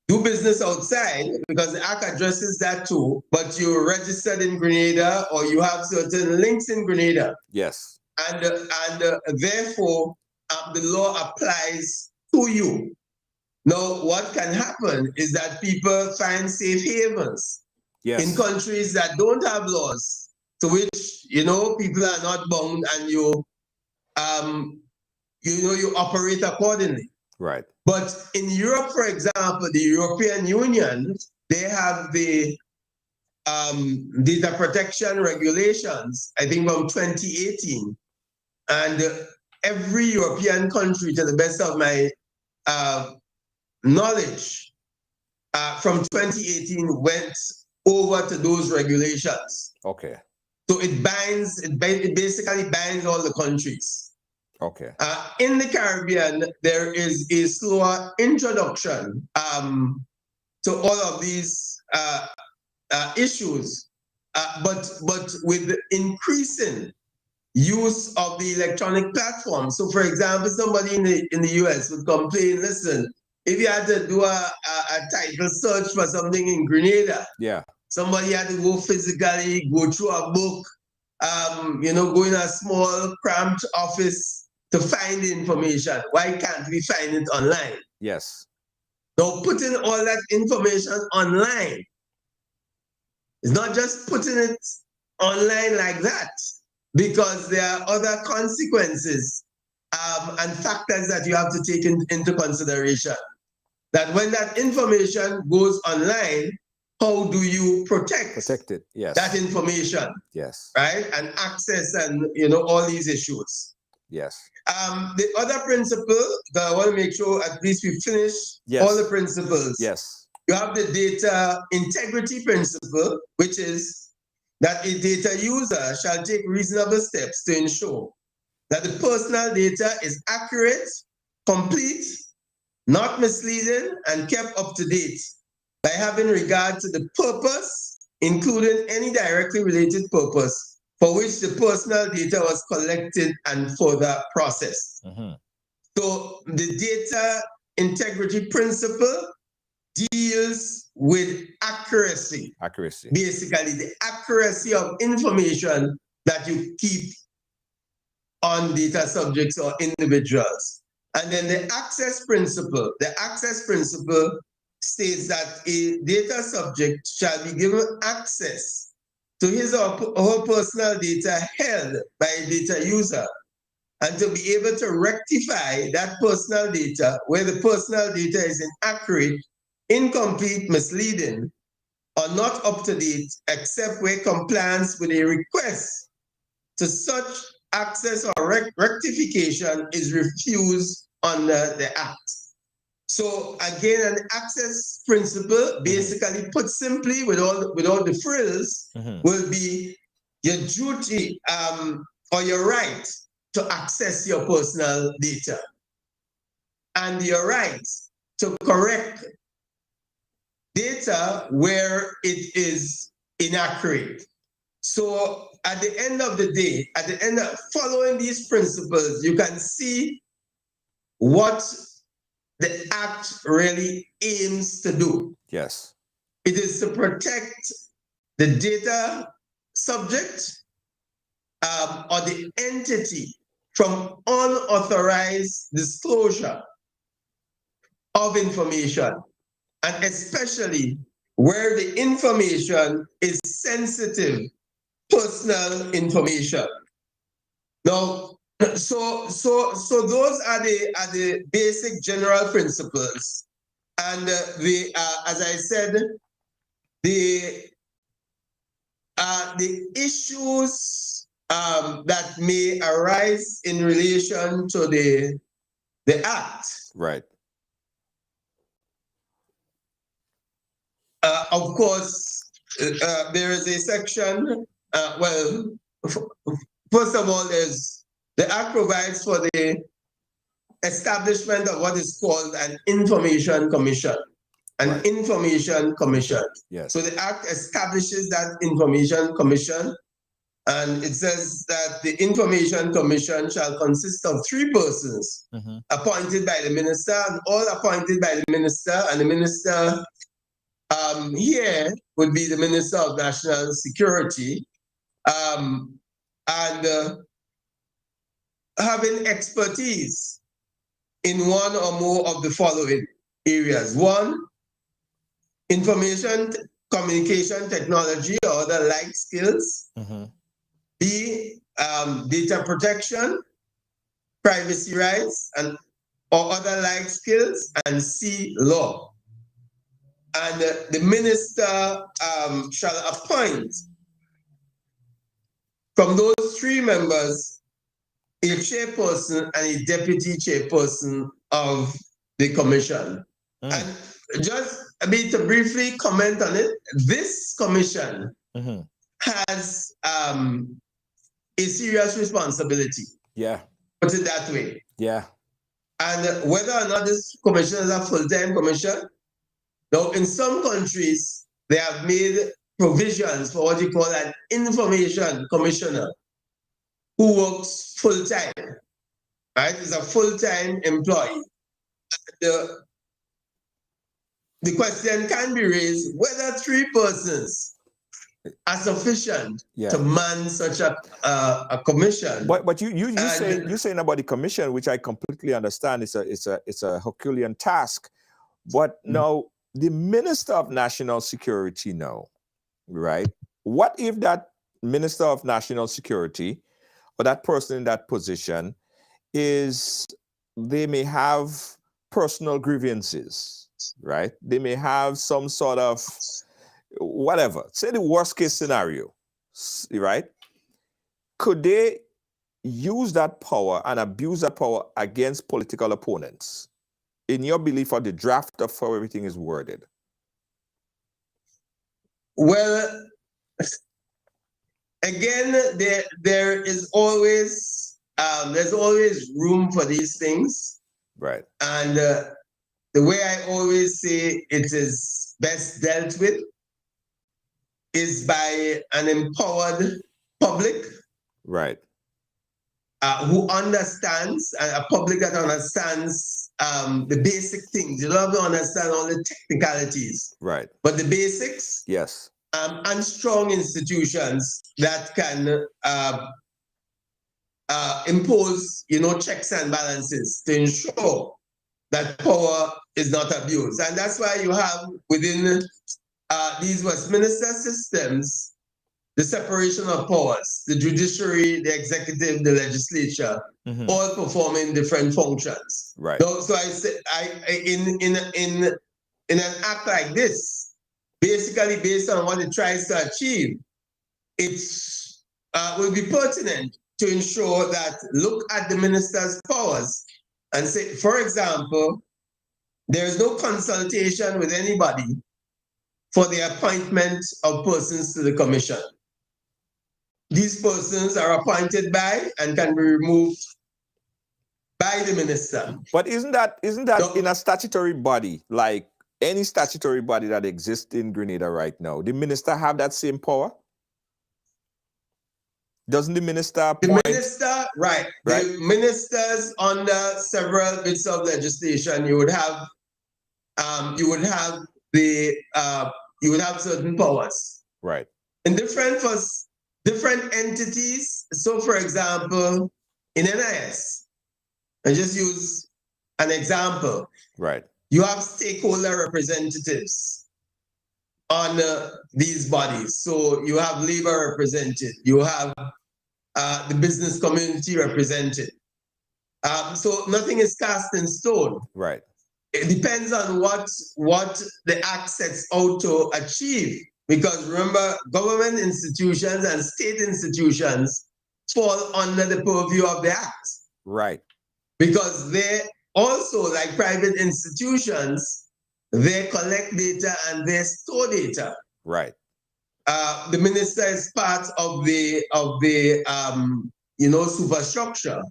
do business outside, because the Act addresses that too, but you're registered in Grenada or you have certain links in Grenada. Yes. And therefore, the law applies to you. Now, what can happen is that people find safe havens in countries that don't have laws, to which, people are not bound, and you operate accordingly. Right. But in Europe, for example, the European Union, they have the data protection regulations, I think from 2018. And every European country, to the best of my knowledge, from 2018 went over to those regulations. Okay. So it basically binds all the countries. Okay. In the Caribbean, there is a slower introduction to all of these issues, but with the increasing use of the electronic platform. So, for example, somebody in the US would complain, listen, if you had to do a title search for something in Grenada, somebody had to go physically, go through a book, go in a small, cramped office to find the information. Why can't we find it online? Yes. Now, putting all that information online is not just putting it online like that. because there are other consequences and factors that you have to take into consideration. That when that information goes online, how do you protect it? Yes. that information? Yes. Right? And access and all these issues. Yes. The other principle that I want to make sure at least we finish all the principles. Yes. You have the data integrity principle, which is that a data user shall take reasonable steps to ensure that the personal data is accurate, complete, not misleading, and kept up to date by having regard to the purpose, including any directly related purpose for which the personal data was collected and further processed. So the data integrity principle deals with accuracy. Basically, the accuracy of information that you keep on data subjects or individuals. And then the access principle states that a data subject shall be given access to his or her personal data held by a data user, and to be able to rectify that personal data where the personal data is inaccurate, incomplete, misleading, or not up to date, except where compliance with a request to such access or rectification is refused under the Act. So again, an access principle, basically put simply, without the frills, will be your duty or your right to access your personal data, and your right to correct data where it is inaccurate. So at the end of the day, following these principles, you can see what the Act really aims to do. Yes. It is to protect the data subject or the entity from unauthorized disclosure of information, and especially where the information is sensitive personal information. Now, so those are the basic general principles, and as I said, the issues that may arise in relation to the Act. Right. Of course, there is a section. First of all, the Act provides for the establishment of what is called an information commission. Information commission. Yes. So the Act establishes that information commission, and it says that the information commission shall consist of 3 persons appointed by the minister, and all appointed by the minister, and the minister here would be the Minister of National Security, and having expertise in one or more of the following areas. 1, information communication technology or other like skills. B, data protection, privacy rights, and or other like skills. And C, law. And the minister shall appoint from those 3 members a chairperson and a deputy chairperson of the commission. And just to briefly comment on it, this commission has a serious responsibility. Yeah. Put it that way. Yeah. And whether or not this commission is a full-time commission, now in some countries, they have made provisions for what you call an information commissioner who works full-time, right? Is a full-time employee. The question can be raised whether 3 persons are sufficient to man such a commission. But you saying about the commission, which I completely understand, it's a Herculean task. But now the Minister of National Security, right? What if that Minister of National Security or that person in that position is they may have personal grievances, right? They may have some sort of whatever. Say the worst case scenario, right? Could they use that power and abuse that power against political opponents? In your belief, or the draft of how everything is worded? Well, again, there is always there's always room for these things, Right. and the way I always say it is best dealt with is by an empowered public, Right. who understands, a public that understands the basic things. You don't have to understand all the technicalities, Right. but the basics. Yes. And strong institutions that can impose, checks and balances to ensure that power is not abused. And that's why you have within these Westminster systems the separation of powers, the judiciary, the executive, the legislature, all performing different functions. Right. So I say, in an act like this, basically based on what it tries to achieve, it will be pertinent to ensure that look at the minister's powers and say, for example, there is no consultation with anybody for the appointment of persons to the commission. These persons are appointed by and can be removed by the minister. But isn't that in a statutory body, like any statutory body that exists in Grenada right now, the minister have that same power? Doesn't the minister appoint? The minister, right. The ministers under several bits of legislation, you would have certain powers. Right. In different entities. So for example, in NIS, and just use an example. Right. You have stakeholder representatives on these bodies. So you have labor represented, you have the business community represented. So nothing is cast in stone. Right. It depends on what the act sets out to achieve. Because remember, government institutions and state institutions fall under the purview of the act. Right. Because they also, like private institutions, they collect data and they store data. Right. The minister is part of the superstructure,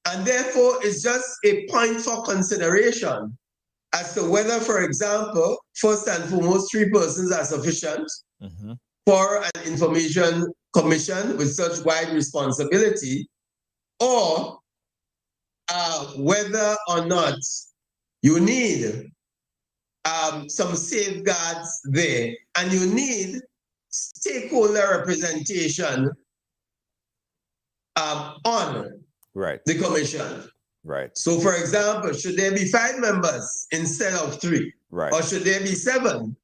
and therefore it's just a point for consideration as to whether, for example, first and foremost, 3 persons are sufficient for an information commission with such wide responsibility, or whether or not you need some safeguards there, and you need stakeholder representation on the commission. Right. So, for example, should there be 5 members instead of 3? Right. Or should there be 7?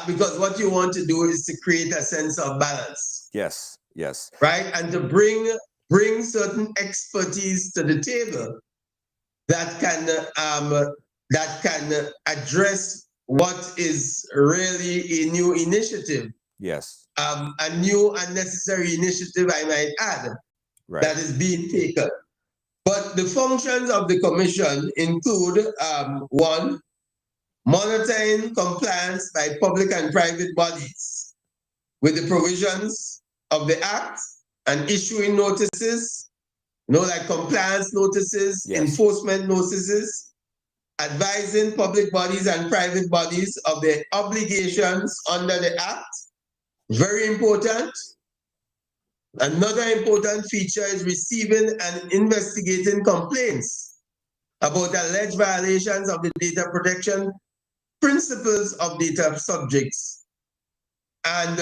Because what you want to do is to create a sense of balance. Yes. Yes. Right, and to bring certain expertise to the table that can address what is really a new initiative. Yes. A new unnecessary initiative, I might add, that is being taken. But the functions of the commission include 1, monitoring compliance by public and private bodies with the provisions of the Act and issuing notices, like compliance notices, enforcement notices, advising public bodies and private bodies of their obligations under the Act. Very important. Another important feature is receiving and investigating complaints about alleged violations of the data protection principles of data subjects. And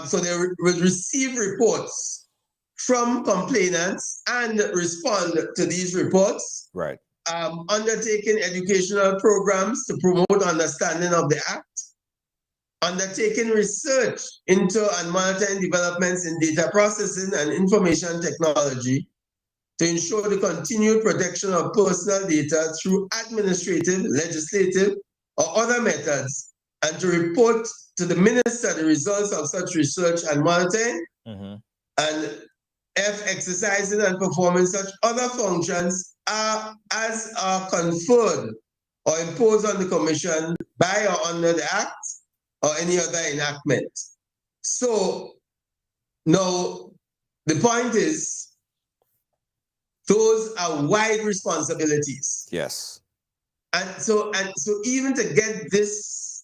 so they will receive reports from complainants and respond to these reports. Right. Undertaking educational programs to promote understanding of the Act. undertaking research into and monitoring developments in data processing and information technology to ensure the continued protection of personal data through administrative, legislative, or other methods, and to report to the minister the results of such research and monitoring, and F, exercising and performing such other functions as are conferred or imposed on the Commission by or under the Act or any other enactment. So now the point is, those are wide responsibilities. Yes. And so even to get this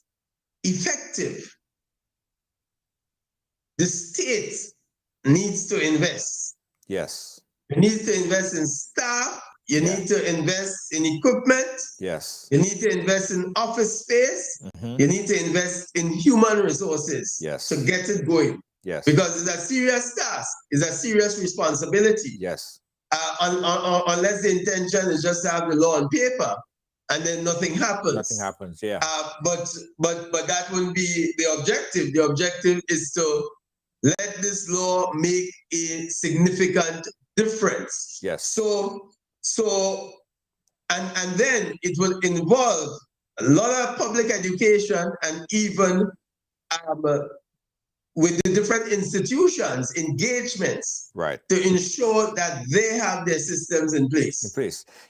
effective, the state needs to invest. Yes. You need to invest in staff. You need to invest in equipment. Yes. You need to invest in office space. You need to invest in human resources to get it going. Yes. Because it's a serious task. It's a serious responsibility. Yes. Unless the intention is just to have the law on paper, and then nothing happens. Nothing happens. Yeah. But that wouldn't be the objective. The objective is to let this law make a significant difference. Yes. So and then it will involve a lot of public education and even with the different institutions, engagements, right, to ensure that they have their systems in place.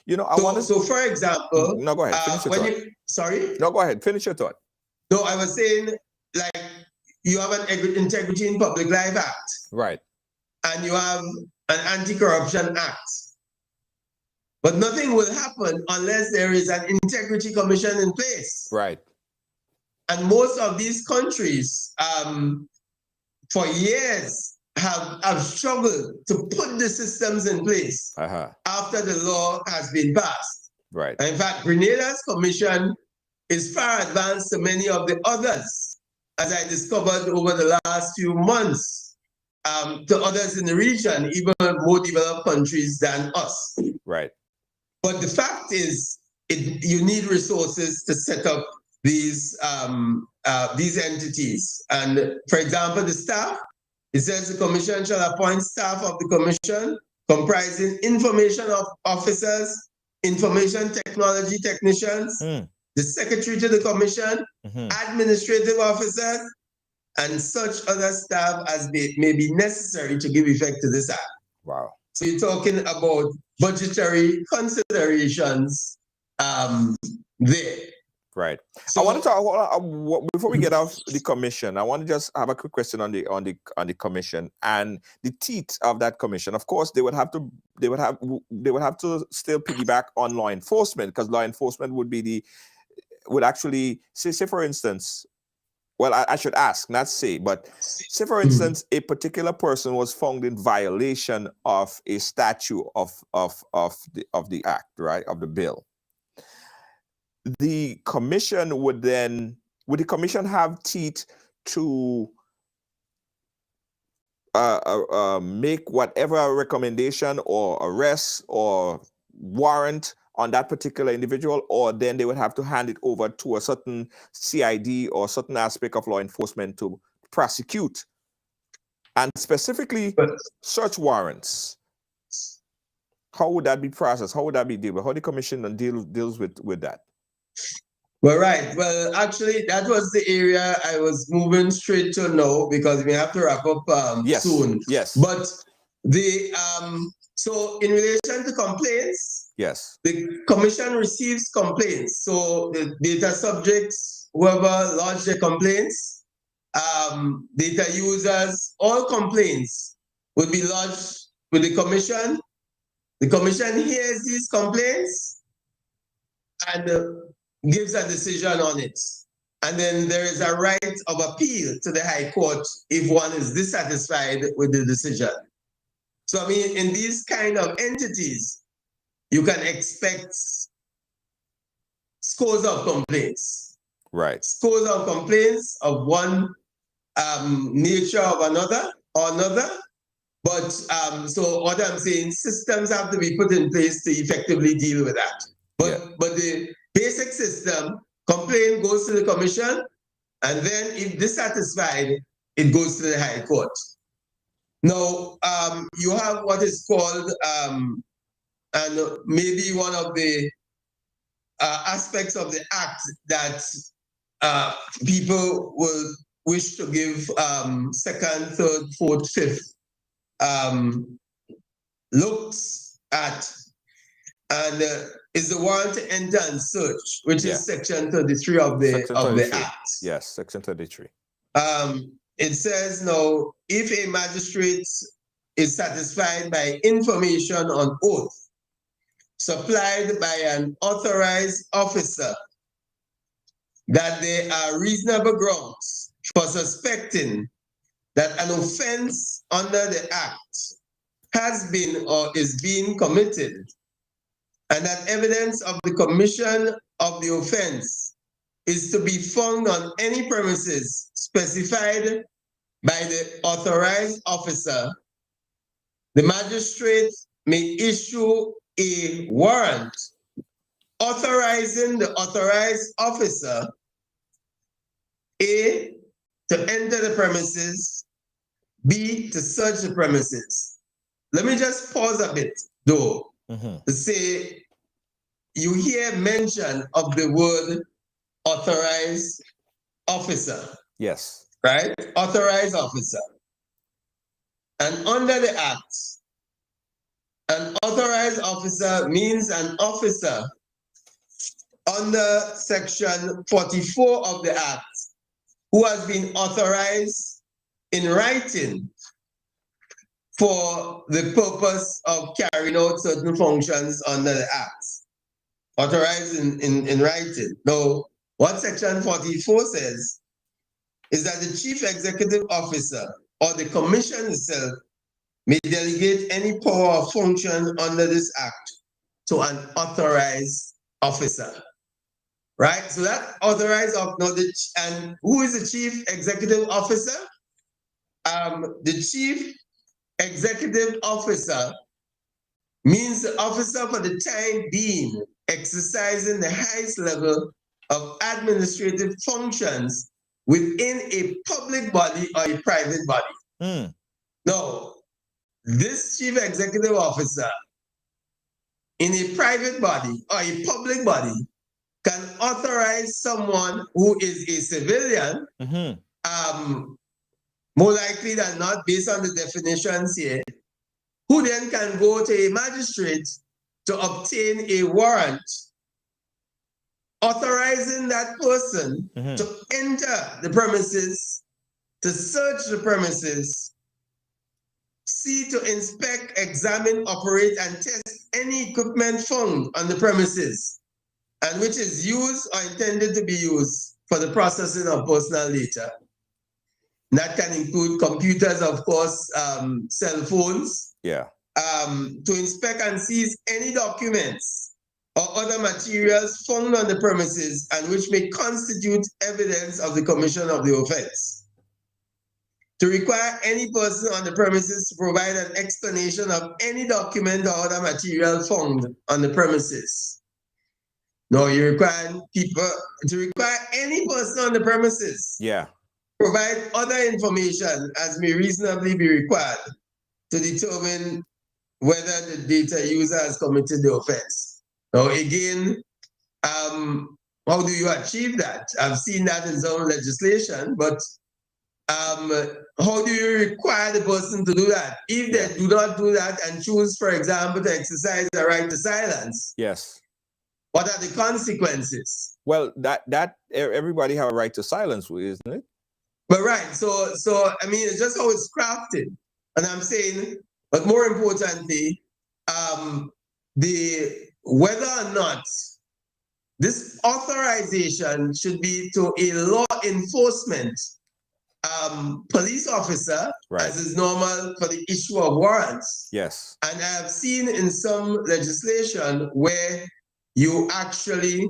You know, I want to. So, for example, no, go ahead. Finish your thought. Sorry. No, go ahead. Finish your thought. No, I was saying, like, you have an Integrity in Public Life Act, right, and you have an Anti-Corruption Act, but nothing will happen unless there is an Integrity Commission in place. Right. And most of these countries, for years, have struggled to put the systems in place after the law has been passed. Right. And in fact, Grenada's commission is far advanced to many of the others, as I discovered over the last few months, to others in the region, even more developed countries than us. Right. But the fact is, you need resources to set up these entities. And for example, the staff, it says the commission shall appoint staff of the commission comprising information officers, information technology technicians, the secretary to the commission, administrative officers, and such other staff as may be necessary to give effect to this act. Wow. So you're talking about budgetary considerations there. Right. So, I want to talk before we get off the commission. I want to just have a quick question on the commission and the teeth of that commission. Of course, they would have to still piggyback on law enforcement, because law enforcement would actually say for instance. Well, I should ask, not say, but say for instance, a particular person was found in violation of a statute of the act, right, of the bill. The commission would the commission have teeth to make whatever recommendation or arrest or warrant on that particular individual, or then they would have to hand it over to a certain CID or certain aspect of law enforcement to prosecute, and specifically search warrants? How would that be processed? How would that be dealt with? How the commission deals with that? Well, right. Well, actually, that was the area I was moving straight to now, because we have to wrap up soon. Yes. But so in relation to complaints, yes, the commission receives complaints. So the data subjects, whoever lodged their complaints, data users, all complaints will be lodged with the commission. The commission hears these complaints and gives a decision on it. And then there is a right of appeal to the High Court if one is dissatisfied with the decision. So, I mean, in these kind of entities, you can expect scores of complaints. Right. Scores of complaints of one nature or another. But so what I'm saying, systems have to be put in place to effectively deal with that. But the basic system, complaint goes to the commission, And then if dissatisfied, it goes to the High Court. Now, you have what is called, and maybe one of the aspects of the act that people will wish to give second, third, fourth, fifth looks at, and is the warrant to enter and search, which is Section 33 of the Act. Yes, Section 33. It says now, if a magistrate is satisfied by information on oath supplied by an authorized officer that there are reasonable grounds for suspecting that an offense under the Act has been or is being committed, and that evidence of the commission of the offense is to be found on any premises specified by the authorized officer, the magistrate may issue a warrant authorizing the authorized officer, A, to enter the premises, B, to search the premises. Let me just pause a bit, though, to say you hear mention of the word authorized officer. Yes. Right? Authorized officer. And under the Act, an authorized officer means an officer under Section 44 of the Act who has been authorized in writing for the purpose of carrying out certain functions under the Act. Authorized in writing. Now, what Section 44 says is that the chief executive officer or the commission itself may delegate any power or function under this Act to an authorized officer. Right? So that authorized knowledge, and who is the chief executive officer? The chief executive officer means the officer for the time being exercising the highest level of administrative functions within a public body or a private body. Now, this chief executive officer in a private body or a public body can authorize someone who is a civilian, more likely than not, based on the definitions here, who then can go to a magistrate to obtain a warrant authorizing that person to enter the premises, to search the premises, see, to inspect, examine, operate, and test any equipment found on the premises and which is used or intended to be used for the processing of personal data. That can include computers, of course, cell phones. Yeah. To inspect and seize any documents or other materials found on the premises and which may constitute evidence of the commission of the offense. To require any person on the premises to provide an explanation of any document or other material found on the premises. No, you require people to require any person on the premises. Yeah. Provide other information as may reasonably be required to determine whether the data user has committed the offense. Now, again, how do you achieve that? I've seen that in some legislation, but how do you require the person to do that? If they do not do that and choose, for example, to exercise the right to silence, yes, what are the consequences? Well, that everybody have a right to silence, isn't it? But right, so I mean, it's just how it's crafted, and I'm saying, but more importantly, whether or not this authorization should be to a law enforcement police officer, as is normal for the issue of warrants. Yes. And I have seen in some legislation where you actually,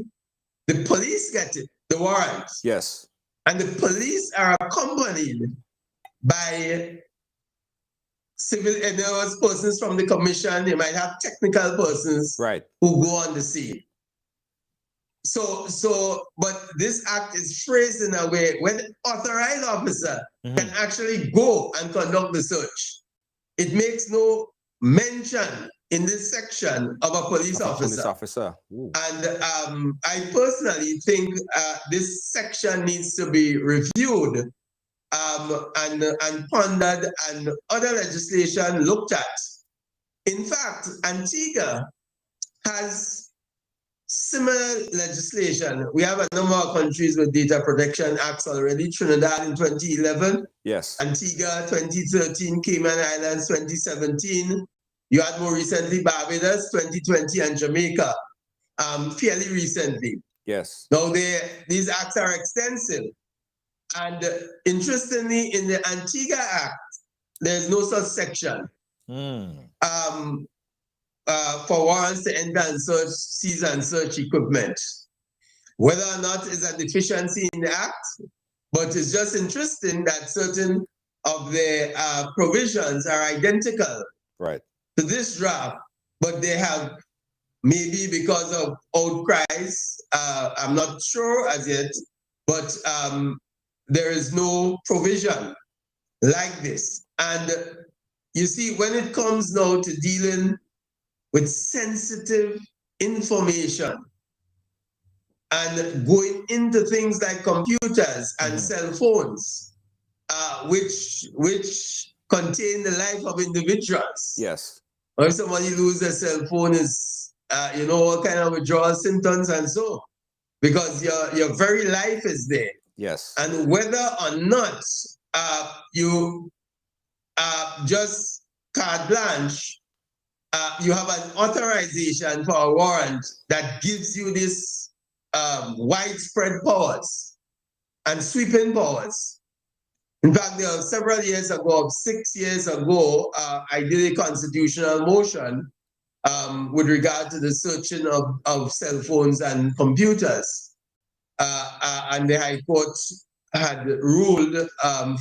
the police get it, the warrant. Yes. And the police are accompanied by civil, in other words, persons from the commission. They might have technical persons who go on the scene. But this act is phrased in a way when authorized officer can actually go and conduct the search. It makes no mention in this section of a police officer. Ooh. And I personally think this section needs to be reviewed and pondered and other legislation looked at. In fact, Antigua has similar legislation. We have a number of countries with data protection acts already. Trinidad in 2011. Yes. Antigua 2013, Cayman Islands 2017. You had more recently Barbados 2020 and Jamaica fairly recently. Yes. Now these acts are extensive. And interestingly, in the Antigua Act, there's no such section for warrants to enter and search, seize and search equipment. Whether or not it's a deficiency in the Act, but it's just interesting that certain of the provisions are identical to this draft, but they have, maybe because of outcries, I'm not sure as yet, but there is no provision like this. And you see, when it comes now to dealing with sensitive information and going into things like computers and cell phones, which contain the life of individuals. Yes. Or if somebody loses a cell phone, is all kind of withdrawal symptoms and so, because your very life is there. Yes. And whether or not you just carte blanche, you have an authorization for a warrant that gives you this widespread powers and sweeping powers. In fact, there are several years ago, 6 years ago, I did a constitutional motion with regard to the searching of cell phones and computers. And the High Court had ruled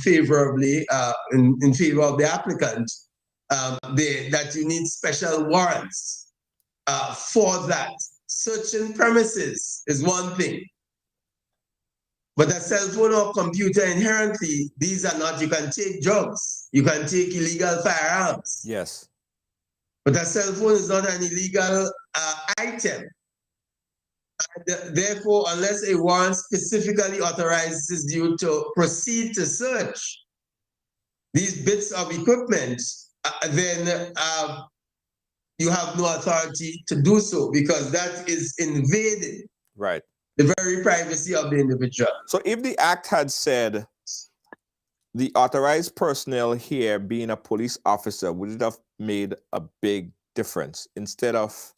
favorably in favor of the applicant that you need special warrants for that. Searching premises is one thing. But a cell phone or computer, inherently, these are not, you can take drugs, you can take illegal firearms. Yes. But a cell phone is not an illegal item. And therefore, unless a warrant specifically authorizes you to proceed to search these bits of equipment, then you have no authority to do so, because that is invading the very privacy of the individual. So if the act had said the authorized personnel here being a police officer, would it have made a big difference instead of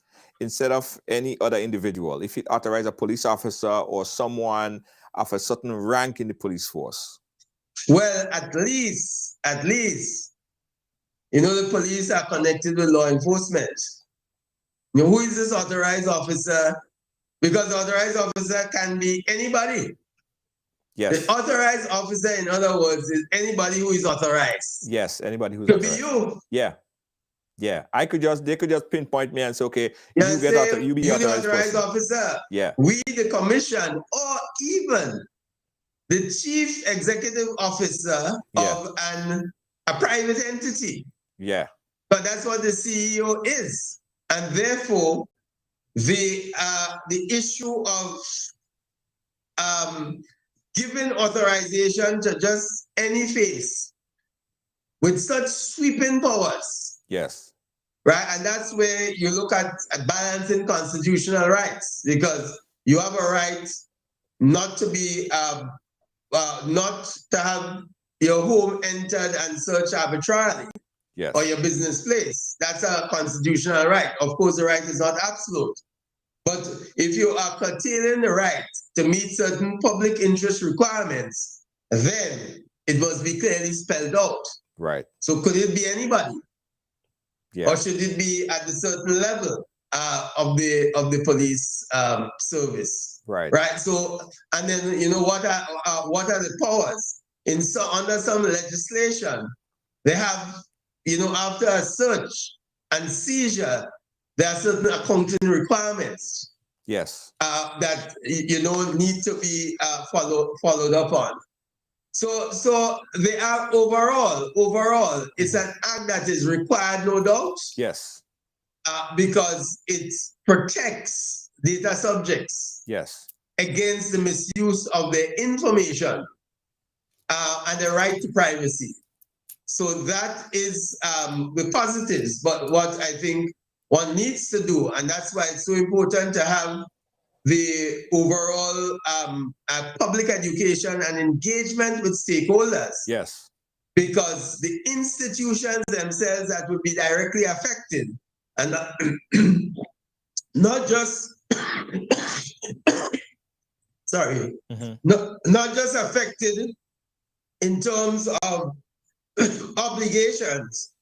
any other individual? If it authorized a police officer or someone of a certain rank in the police force? Well, at least, the police are connected with law enforcement. Who is this authorized officer? Because the authorized officer can be anybody. Yes. The authorized officer, in other words, is anybody who is authorized. Yes, anybody who's could authorized. Be you. Yeah. Yeah. They could just pinpoint me and say, okay, you be the authorized officer. Yeah. We, the commission, or even the chief executive officer of a private entity. Yeah. But that's what the CEO is. And therefore, the issue of giving authorization to just any face with such sweeping powers. Yes. Right? And that's where you look at balancing constitutional rights, because you have a right not to be, not to have your home entered and searched arbitrarily. Yes. Or your business place. That's a constitutional right. Of course, the right is not absolute. But if you are curtailing the right to meet certain public interest requirements, then it must be clearly spelled out. Right. So could it be anybody? Yeah. Or should it be at a certain level of the police service? Right. Right. So, and then what are the powers? Under some legislation, they have, after a search and seizure, there are certain accounting requirements. Yes. That need to be followed up on. So they are overall, it's an act that is required, no doubt. Yes. Because it protects data subjects. Yes. Against the misuse of their information and the right to privacy. So that is the positives. But what I think one needs to do, and that's why it's so important to have the overall public education and engagement with stakeholders. Yes. Because the institutions themselves that would be directly affected, and not just not just affected in terms of obligations,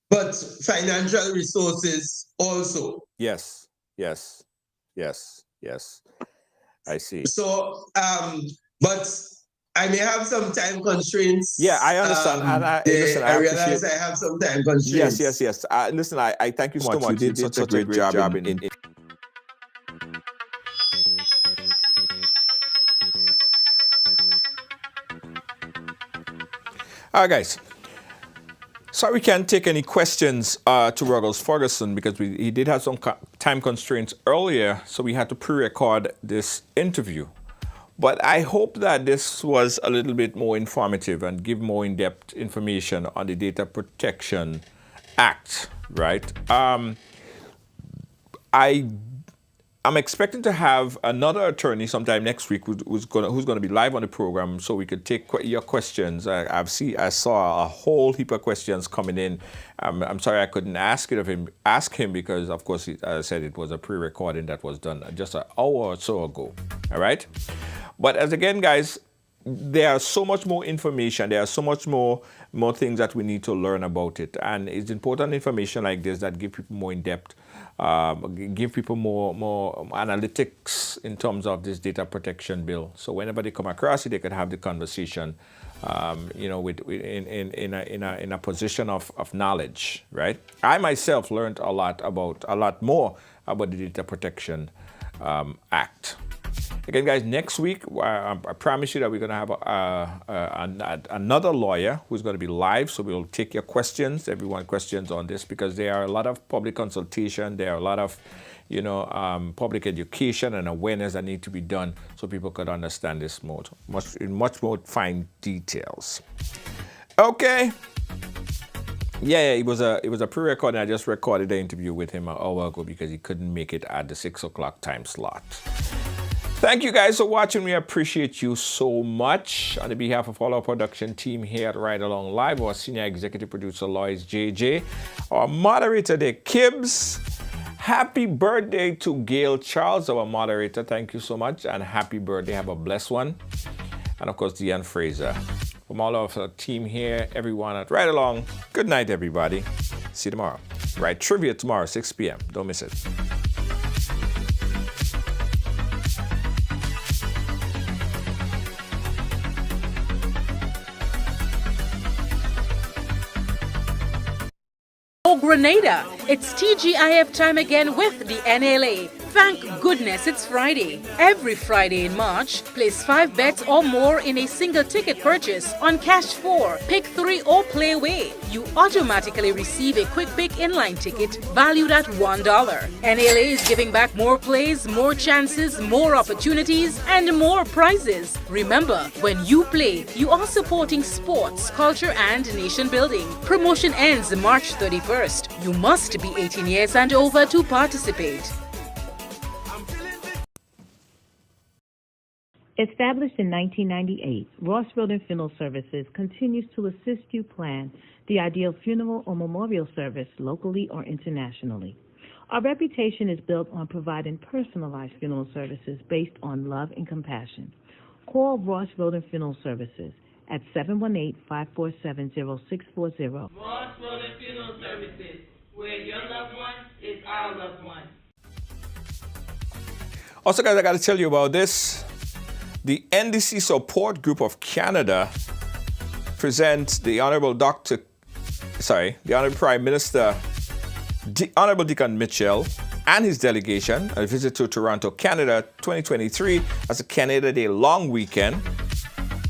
but financial resources also. Yes. I see. So, but I may have some time constraints. Yeah, I understand. And I realize I have some time constraints. Yes. Listen, I thank you so much. You did such a great job in All right, guys. Sorry we can't take any questions to Ruggles Ferguson because he did have some time constraints earlier, so we had to pre-record this interview. But I hope that this was a little bit more informative and give more in-depth information on the Data Protection Act, right? I'm expecting to have another attorney sometime next week who's going to be live on the program, so we could take your questions. I saw a whole heap of questions coming in. I'm sorry I couldn't ask him because, of course, as I said, it was a pre-recording that was done just an hour or so ago. All right, but as again, guys, there are so much more information. There are so much more things that we need to learn about it, and it's important information like this that give people more in depth. Give people more analytics in terms of this data protection bill. So whenever they come across it, they could have the conversation, in a position of knowledge, right? I myself learned a lot more about the Data Protection Act. Again, guys, next week, I promise you that we're going to have another lawyer who's going to be live. So we'll take your questions, everyone questions on this, because there are a lot of public consultation. There are a lot of, public education and awareness that need to be done so people could understand this in much more fine details. Okay. Yeah, it was a pre-recording. I just recorded the interview with him an hour ago because he couldn't make it at the 6 o'clock time slot. Thank you guys for watching. We appreciate you so much. On behalf of all our production team here at Ride Along Live, our senior executive producer Lois JJ, our moderator there, Kibbs. Happy birthday to Gail Charles, our moderator. Thank you so much and happy birthday. Have a blessed one. And of course, Deanne Fraser. From all of our team here, everyone at Ride Along, good night, everybody. See you tomorrow. Right, trivia tomorrow, 6 p.m. Don't miss it. Grenada. It's TGIF time again with the NLA. Thank goodness it's Friday. Every Friday in March, place 5 bets or more in a single ticket purchase on Cash 4, Pick 3 or Play Away. You automatically receive a Quick Pick inline ticket valued at $1. NLA is giving back more plays, more chances, more opportunities, and more prizes. Remember, when you play, you are supporting sports, culture, and nation building. Promotion ends March 31st. You must be 18 years and over to participate. Established in 1998, Ross Road and Funeral Services continues to assist you plan the ideal funeral or memorial service locally or internationally. Our reputation is built on providing personalized funeral services based on love and compassion. Call Ross Road and Funeral Services at 718-547-0640. Ross Road and Funeral Services, where your loved one is our loved one. Also, guys, I got to tell you about this. The NDC Support Group of Canada presents the Honorable Prime Minister, Honorable Dickon Mitchell, and his delegation, a visit to Toronto, Canada 2023 as a Canada Day long weekend.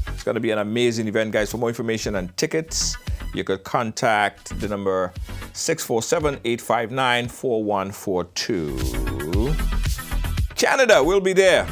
It's going to be an amazing event, guys. For more information and tickets, you could contact the number 647-859-4142. Canada will be there.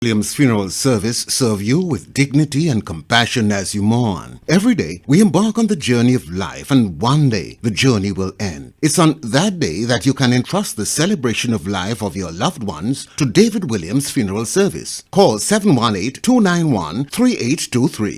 Williams Funeral Service serve you with dignity and compassion as you mourn. Every day, we embark on the journey of life, and one day, the journey will end. It's on that day that you can entrust the celebration of life of your loved ones to David Williams Funeral Service. Call 718-291-3823.